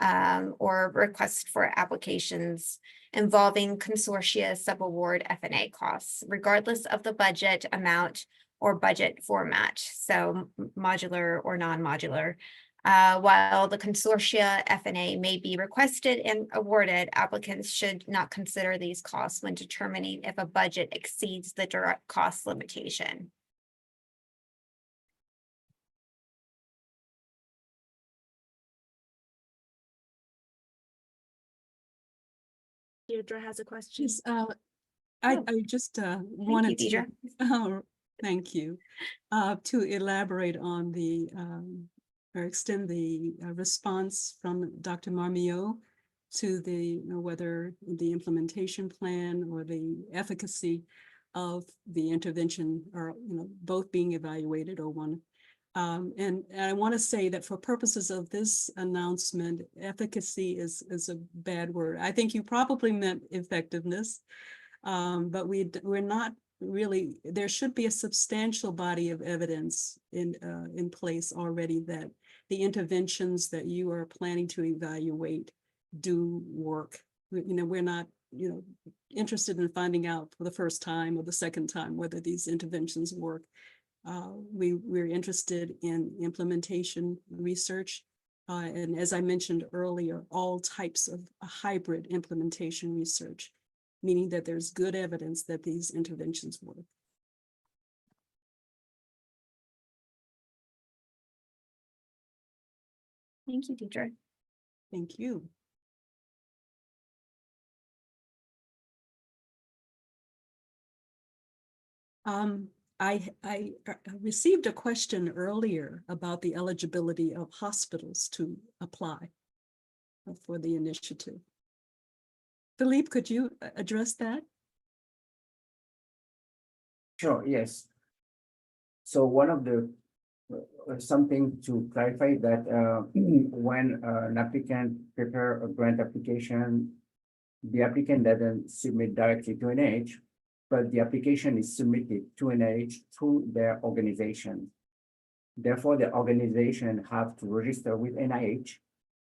or requests for applications involving consortia subaward F&A costs, regardless of the budget amount or budget format, so modular or non-modular. While the consortia F&A may be requested and awarded, applicants should not consider these costs when determining if a budget exceeds the direct cost limitation. Deirdre has a question. Yes, Oh. I just wanted to, Deidre. thank you, to elaborate on the, or extend the response from Dr. Marmiot to the, whether the implementation plan or the efficacy of the intervention are, both being evaluated or one. And I want to say that for purposes of this announcement, efficacy is a bad word. I think you probably meant effectiveness, but we're not really. There should be a substantial body of evidence in place already that the interventions that you are planning to evaluate do work. We're not interested in finding out for the first time or the second time whether these interventions work. We're interested in implementation research. And as I mentioned earlier, all types of hybrid implementation research, meaning that there's good evidence that these interventions work. Thank you, Deidre. Thank you. I received a question earlier about the eligibility of hospitals to apply for the initiative. Philippe, could you address that? Sure, yes. So one of the, something to clarify that when an applicant prepare a grant application, the applicant doesn't submit directly to NIH, but the application is submitted to NIH through their organization. Therefore, the organization have to register with NIH,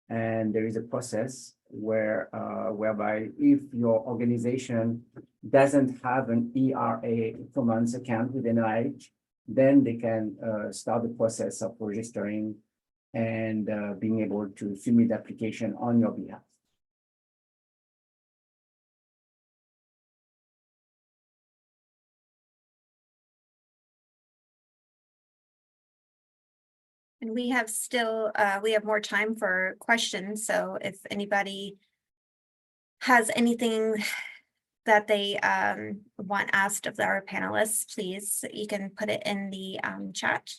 and there is a process where whereby if your organization doesn't have an ERA commons account with NIH, then they can start the process of registering and being able to submit the application on your behalf. And we have still, we have more time for questions. So if anybody has anything that they want asked of our panelists, please, you can put it in the chat.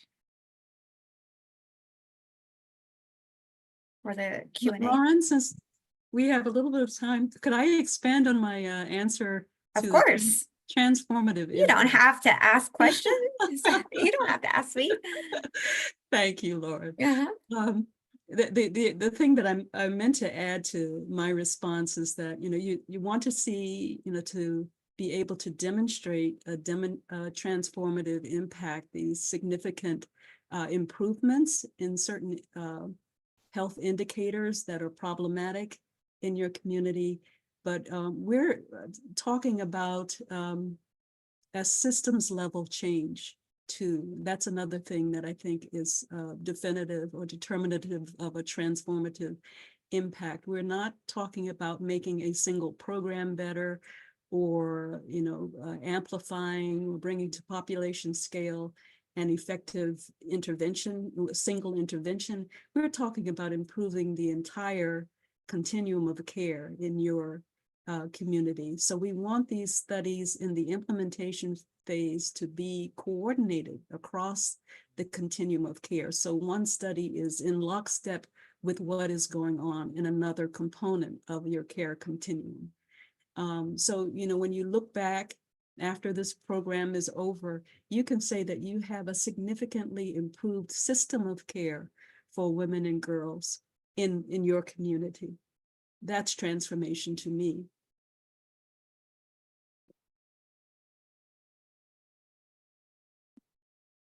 Or the Q&A. Lauren, since we have a little bit of time, could I expand on my answer Of to course. transformative? You don't have to ask questions. You don't have to ask me. Thank you, Lauren. Uh-huh. The thing that I meant to add to my response is that you want to see to be able to demonstrate a transformative impact, these significant improvements in certain health indicators that are problematic in your community. But we're talking about a systems level change too. That's another thing that I think is definitive or determinative of a transformative impact. We're not talking about making a single program better or amplifying or bringing to population scale an effective intervention, a single intervention. We're talking about improving the entire continuum of care in your community. So we want these studies in the implementation phase to be coordinated across the continuum of care. So one study is in lockstep with what is going on in another component of your care continuum. So, you know, when you look back after this program is over, you can say that you have a significantly improved system of care for women and girls in your community. That's transformation to me.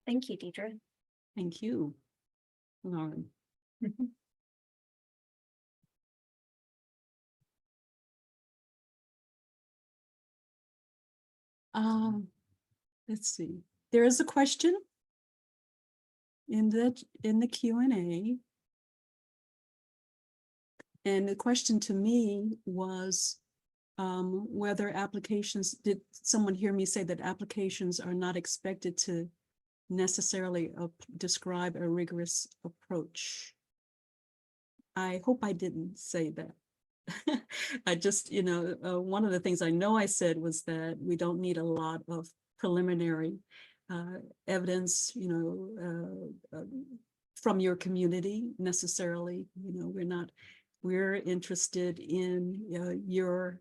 Thank you, Deidre. Thank you, Lauren. Let's see. There is a question in the Q&A. And the question to me was whether applications, did someone hear me say that applications are not expected to necessarily describe a rigorous approach? I hope I didn't say that. I just, you know, one of the things I know I said was that we don't need a lot of preliminary evidence, you know, from your community necessarily. You know, we're interested in your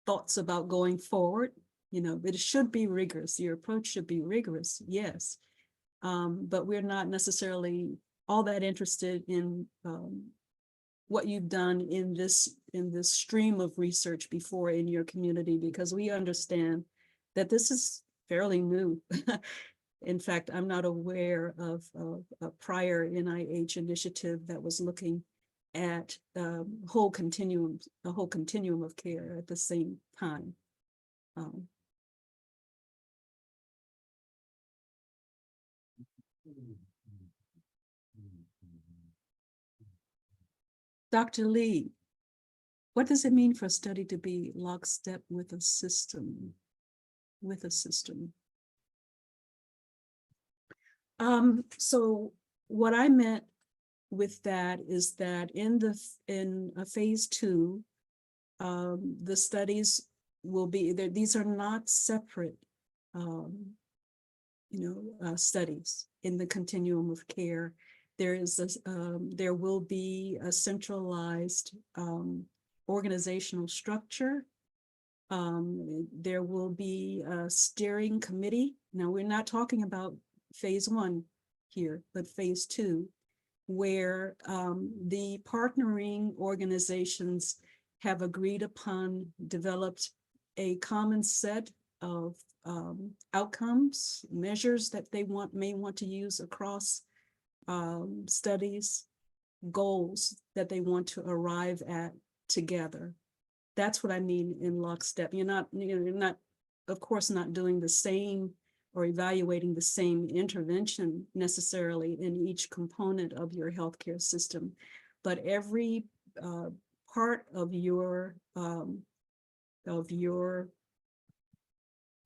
thoughts about going forward. You know, it should be rigorous. Your approach should be rigorous, yes. But we're not necessarily all that interested in what you've done in this stream of research before in your community, because we understand that this is fairly new. In fact, I'm not aware of a prior NIH initiative that was looking at a whole continuum of care at the same time. Dr. Lee, what does it mean for a study to be lockstep with a system? So what I meant with that is that in phase 2, the studies will be there. These are not separate, studies in the continuum of care. There will be a centralized organizational structure. There will be a steering committee. Now, we're not talking about phase 1 here, but phase 2, where the partnering organizations have agreed upon, developed a common set of outcomes, measures that they may want to use across studies, goals that they want to arrive at together. That's what I mean in lockstep. You're not, of course, not doing the same or evaluating the same intervention necessarily in each component of your healthcare system, but every part of your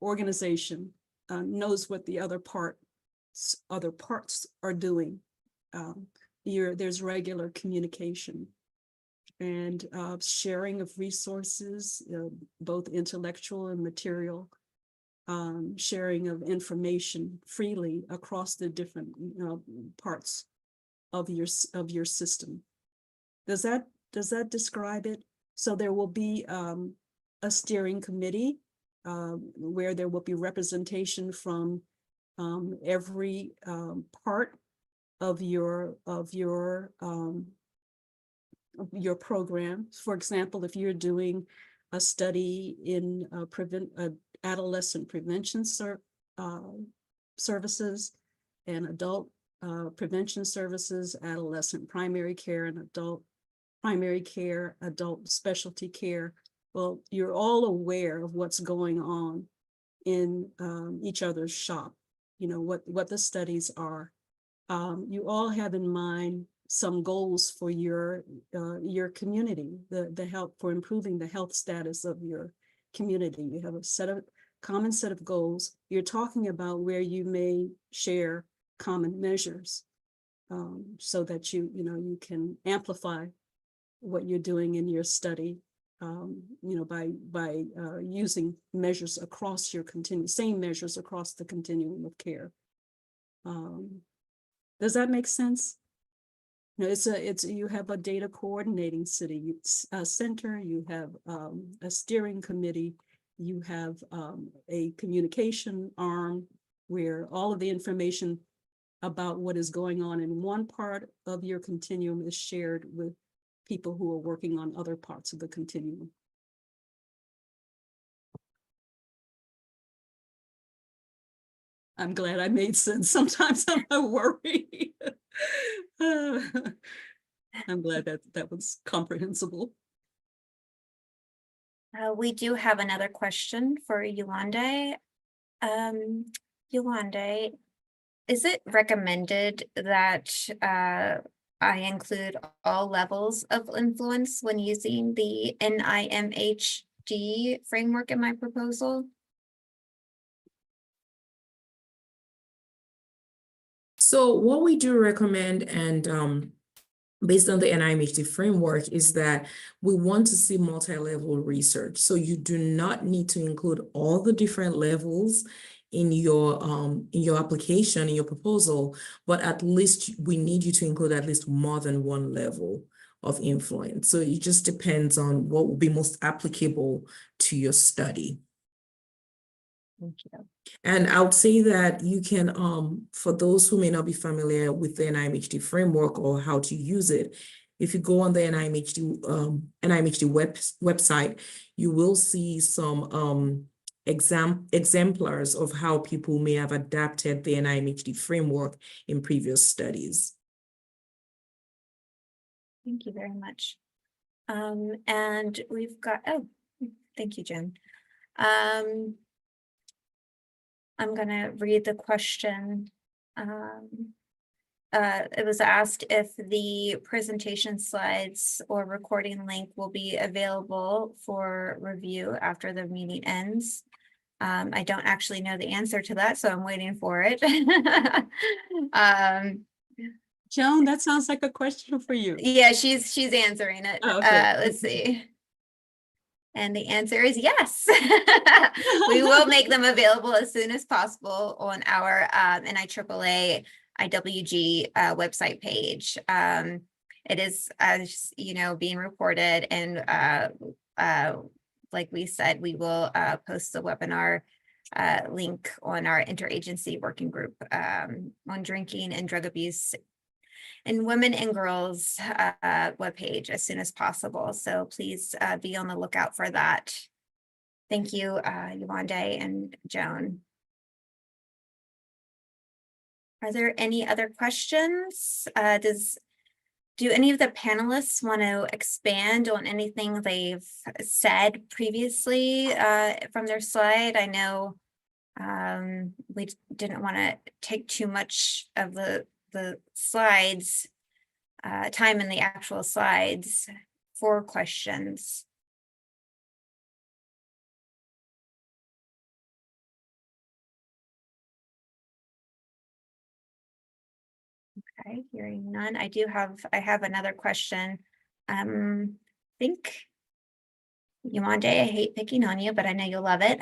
organization knows what the other parts are doing. There's regular communication and sharing of resources, both intellectual and material, sharing of information freely across the different parts of your system. Does that describe it? So there will be a steering committee where there will be representation from every part of your program. For example, if you're doing a study in adolescent prevention services and adult prevention services, adolescent primary care and adult primary care, adult specialty care, well, you're all aware of what's going on in each other's shop, what the studies are. You all have in mind some goals for your community, the help for improving the health status of your community. You have a common set of goals. You're talking about where you may share common measures so that you can amplify what you're doing in your study, you know, by using measures across your same measures across the continuum of care. Does that make sense? You know, you have a data coordinating center, you have a steering committee, you have a communication arm where all of the information about what is going on in one part of your continuum is shared with people who are working on other parts of the continuum. I'm glad I made sense. Sometimes I'm a worry. I'm glad that was comprehensible. We do have another question for Yolande. Yolande, is it recommended that I include all levels of influence when using the NIMHD framework in my proposal? So what we do recommend, and based on the NIMHD framework, is that we want to see multi-level research. So you do not need to include all the different levels in your application, in your proposal, but at least we need you to include at least more than one level of influence. So it just depends on what will be most applicable to your study. Thank you. And I would say that you can, for those who may not be familiar with the NIMHD framework or how to use it, if you go on the NIMHD website, you will see some exemplars of how people may have adapted the NIMHD framework in previous studies. Thank you very much. And we've got, oh, thank you, Joan. I'm gonna read the question. It was asked if the presentation slides or recording link will be available for review after the meeting ends. I don't actually know the answer to that, so I'm waiting for it. Joan, that sounds like a question for you. Yeah, she's answering it. Oh, okay. Let's see. And the answer is yes. We will make them available as soon as possible on our NIAAA IWG website page. It is, as you know, being recorded, and like we said, we will post the webinar link on our interagency working group on drinking and drug abuse and women and girls webpage as soon as possible. So please be on the lookout for that. Thank you, Yolande and Joan. Are there any other questions? Do any of the panelists want to expand on anything they've said previously from their slide? I know we didn't want to take too much of the slides, time in the actual slides for questions. Okay, hearing none. I have another question. Think, Yolande, I hate picking on you, but I know you'll love it.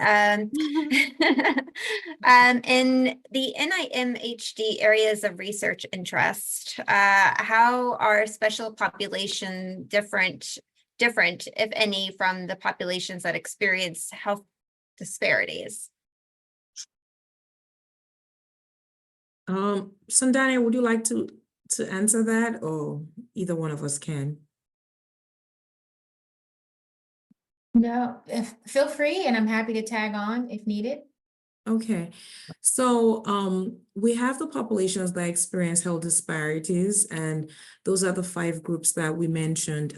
In the NIMHD areas of research interest, how are special population different, if any, from the populations that experience health disparities? Sandania, would you like to answer that, or either one of us can? No, feel free, and I'm happy to tag on if needed. Okay, so we have the populations that experience health disparities, and those are the 5 groups that we mentioned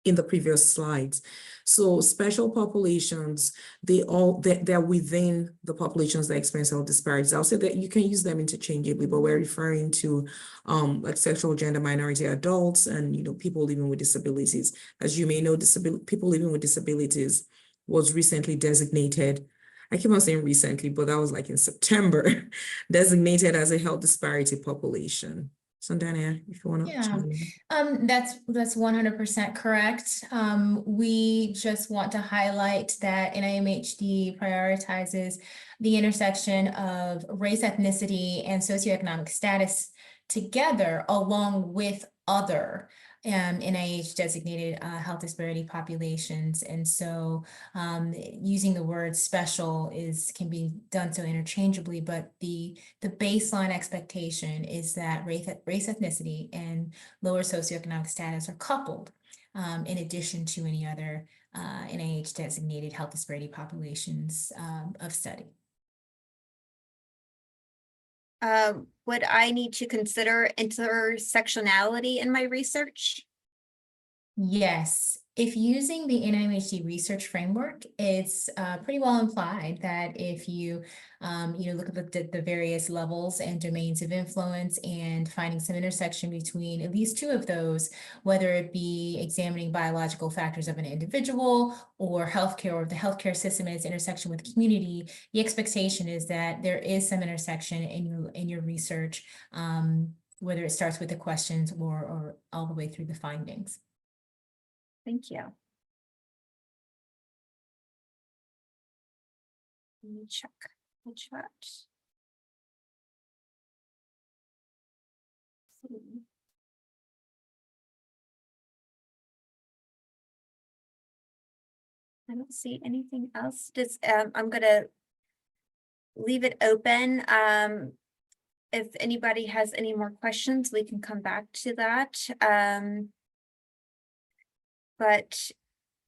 in the previous slides. So special populations, they're within the populations that experience health disparities. I'll say that you can use them interchangeably, but we're referring to like sexual gender minority adults and people living with disabilities. As you may know, people living with disabilities was recently designated. I keep on saying recently, but that was like in September, designated as a health disparity population. Sandania, if you want to. Yeah. That's 100% correct. We just want to highlight that NIMHD prioritizes the intersection of race, ethnicity, and socioeconomic status together, along with other NIH designated health disparity populations. And so using the word special can be done so interchangeably, but the baseline expectation is that race, ethnicity, and lower socioeconomic status are coupled in addition to any other NIH designated health disparity populations of study. Would I need to consider intersectionality in my research? Yes, if using the NIMHD research framework, it's pretty well implied that if you look at the various levels and domains of influence and finding some intersection between at least two of those, whether it be examining biological factors of an individual or healthcare, or the healthcare system and its intersection with community, the expectation is that there is some intersection in your research, whether it starts with the questions or all the way through the findings. Thank you. Let me check the chat. I don't see anything else. I'm gonna leave it open. If anybody has any more questions, we can come back to that. But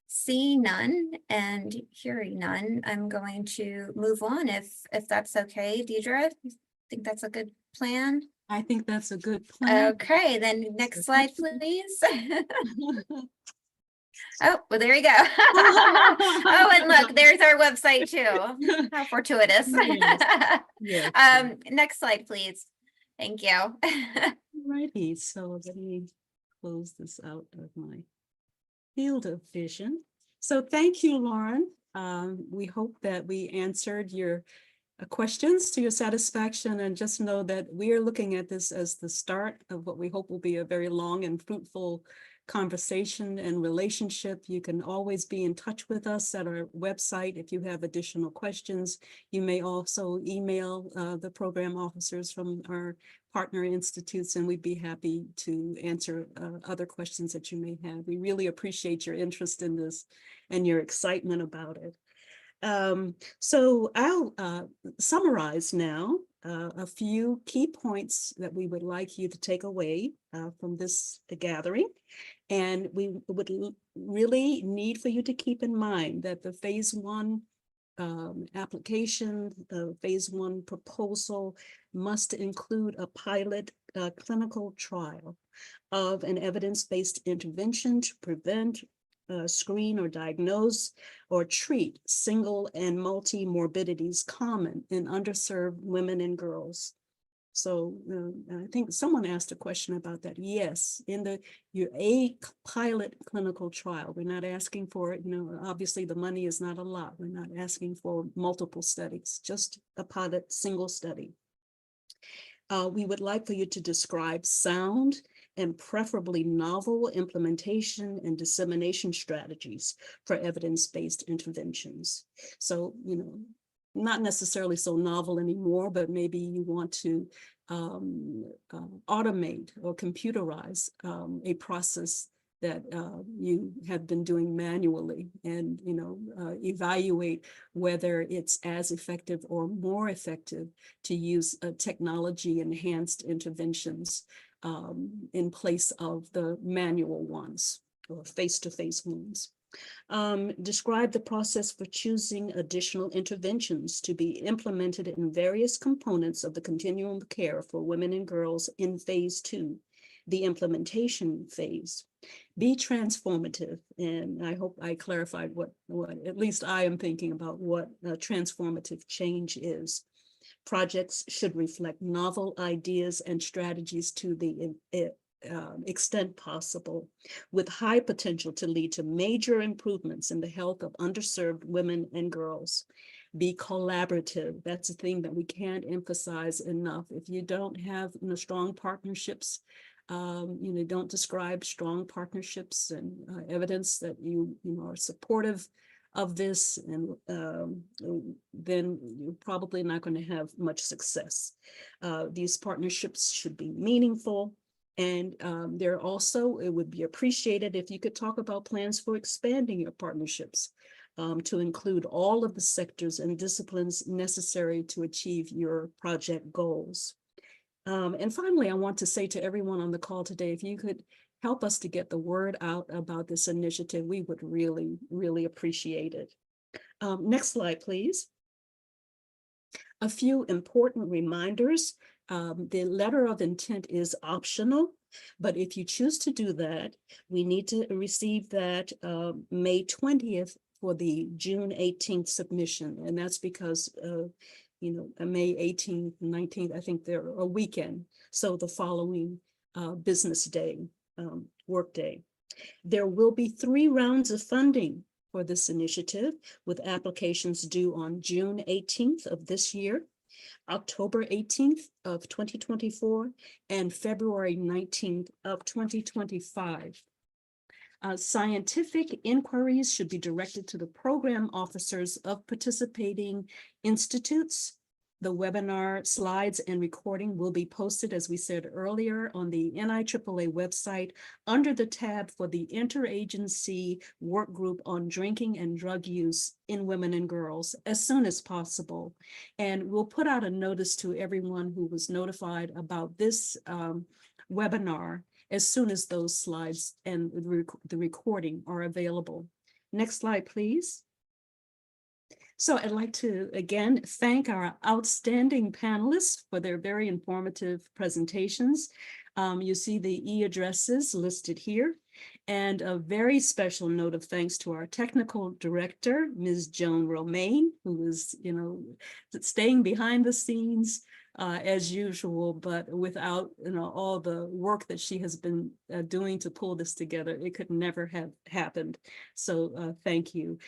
seeing none and hearing none, I'm going to move on if that's okay. Deidre, you think that's a good plan? I think that's a good plan. Okay, then next slide, please. Oh, well, there you go. Oh, and look, there's our website too. How fortuitous. Yes. Yes. Next slide, please. Thank you. Righty, so let me close this out of my field of vision. So thank you, Lauren. We hope that we answered your questions to your satisfaction, and just know that we are looking at this as the start of what we hope will be a very long and fruitful conversation and relationship. You can always be in touch with us at our website if you have additional questions. You may also email the program officers from our partner institutes, and we'd be happy to answer other questions that you may have. We really appreciate your interest in this and your excitement about it. So I'll summarize now a few key points that we would like you to take away from this gathering. And we would really need for you to keep in mind that the phase one application, the phase one proposal must include a pilot clinical trial of an evidence-based intervention to prevent, screen or diagnose or treat single and multi-morbidities common in underserved women and girls. So I think someone asked a question about that. Yes, in a pilot clinical trial, we're not asking for, obviously the money is not a lot. We're not asking for multiple studies, just a pilot single study. We would like for you to describe sound and preferably novel implementation and dissemination strategies for evidence-based interventions. So, not necessarily so novel anymore, but maybe you want to automate or computerize a process that you have been doing manually, and evaluate whether it's as effective or more effective to use technology enhanced interventions in place of the manual ones or face-to-face ones. Describe the process for choosing additional interventions to be implemented in various components of the continuum of care for women and girls in phase 2, the implementation phase. Be transformative, and I hope I clarified what at least I am thinking about what transformative change is. Projects should reflect novel ideas and strategies to the extent possible, with high potential to lead to major improvements in the health of underserved women and girls. Be collaborative. That's a thing that we can't emphasize enough. If you don't have strong partnerships, don't describe strong partnerships and evidence that you are supportive of this, and then you're probably not going to have much success. These partnerships should be meaningful. And there also, it would be appreciated if you could talk about plans for expanding your partnerships to include all of the sectors and disciplines necessary to achieve your project goals. And finally, I want to say to everyone on the call today, if you could help us to get the word out about this initiative, we would really, really appreciate it. Next slide, please. A few important reminders. The letter of intent is optional, but if you choose to do that, we need to receive that May 20th for the June 18th submission. And that's because, May 18th, 19th, I think they're a weekend. So the following business day, work day. There will be 3 rounds of funding for this initiative, with applications due on June 18th of this year, October 18th of 2024, and February 19th of 2025. Scientific inquiries should be directed to the program officers of participating institutes. The webinar slides and recording will be posted, as we said earlier, on the NIAAA website under the tab for the Interagency Work Group on Drinking and Drug Use in Women and Girls as soon as possible. And we'll put out a notice to everyone who was notified about this webinar as soon as those slides and the recording are available. Next slide, please. So I'd like to again thank our outstanding panelists for their very informative presentations. You see the e-addresses listed here, and a very special note of thanks to our technical director, Ms. Joan Romaine, who is, staying behind the scenes as usual, but without all the work that she has been doing to pull this together, it could never have happened. So thank you.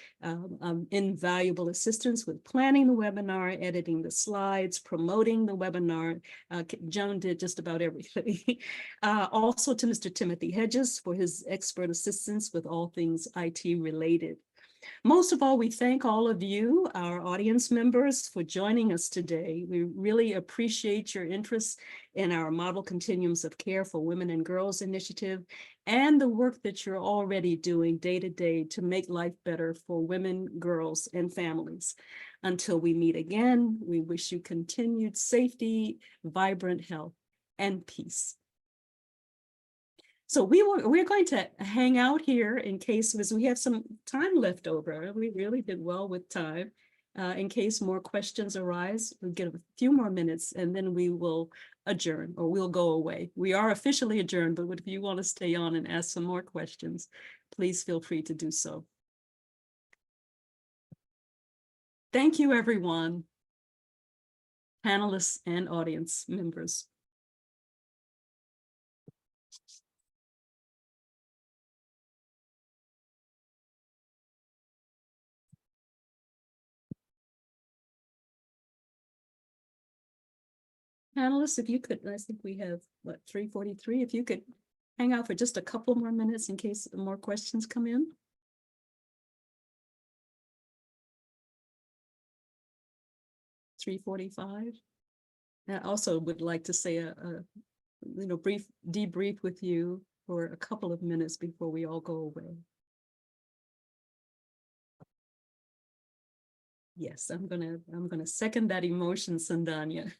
Invaluable assistance with planning the webinar, editing the slides, promoting the webinar. Joan did just about everything. Also to Mr. Timothy Hedges for his expert assistance with all things IT related. Most of all, we thank all of you, our audience members, for joining us today. We really appreciate your interest in our Model Continuums of Care for Women and Girls initiative and the work that you're already doing day to day to make life better for women, girls, and families. Until we meet again, we wish you continued safety, vibrant health, and peace. So we're going to hang out here in case we have some time left over. We really did well with time. In case more questions arise, we'll get a few more minutes and then we will adjourn, or we'll go away. We are officially adjourned, but if you want to stay on and ask some more questions, please feel free to do so. Thank you, everyone, panelists and audience members. Panelists, if you could, I think we have, what, 3:43? If you could hang out for just a couple more minutes in case more questions come in. 3:45. I also would like to say a brief debrief with you for a couple of minutes before we all go away. Yes, I'm gonna second that emotion, Sandanya.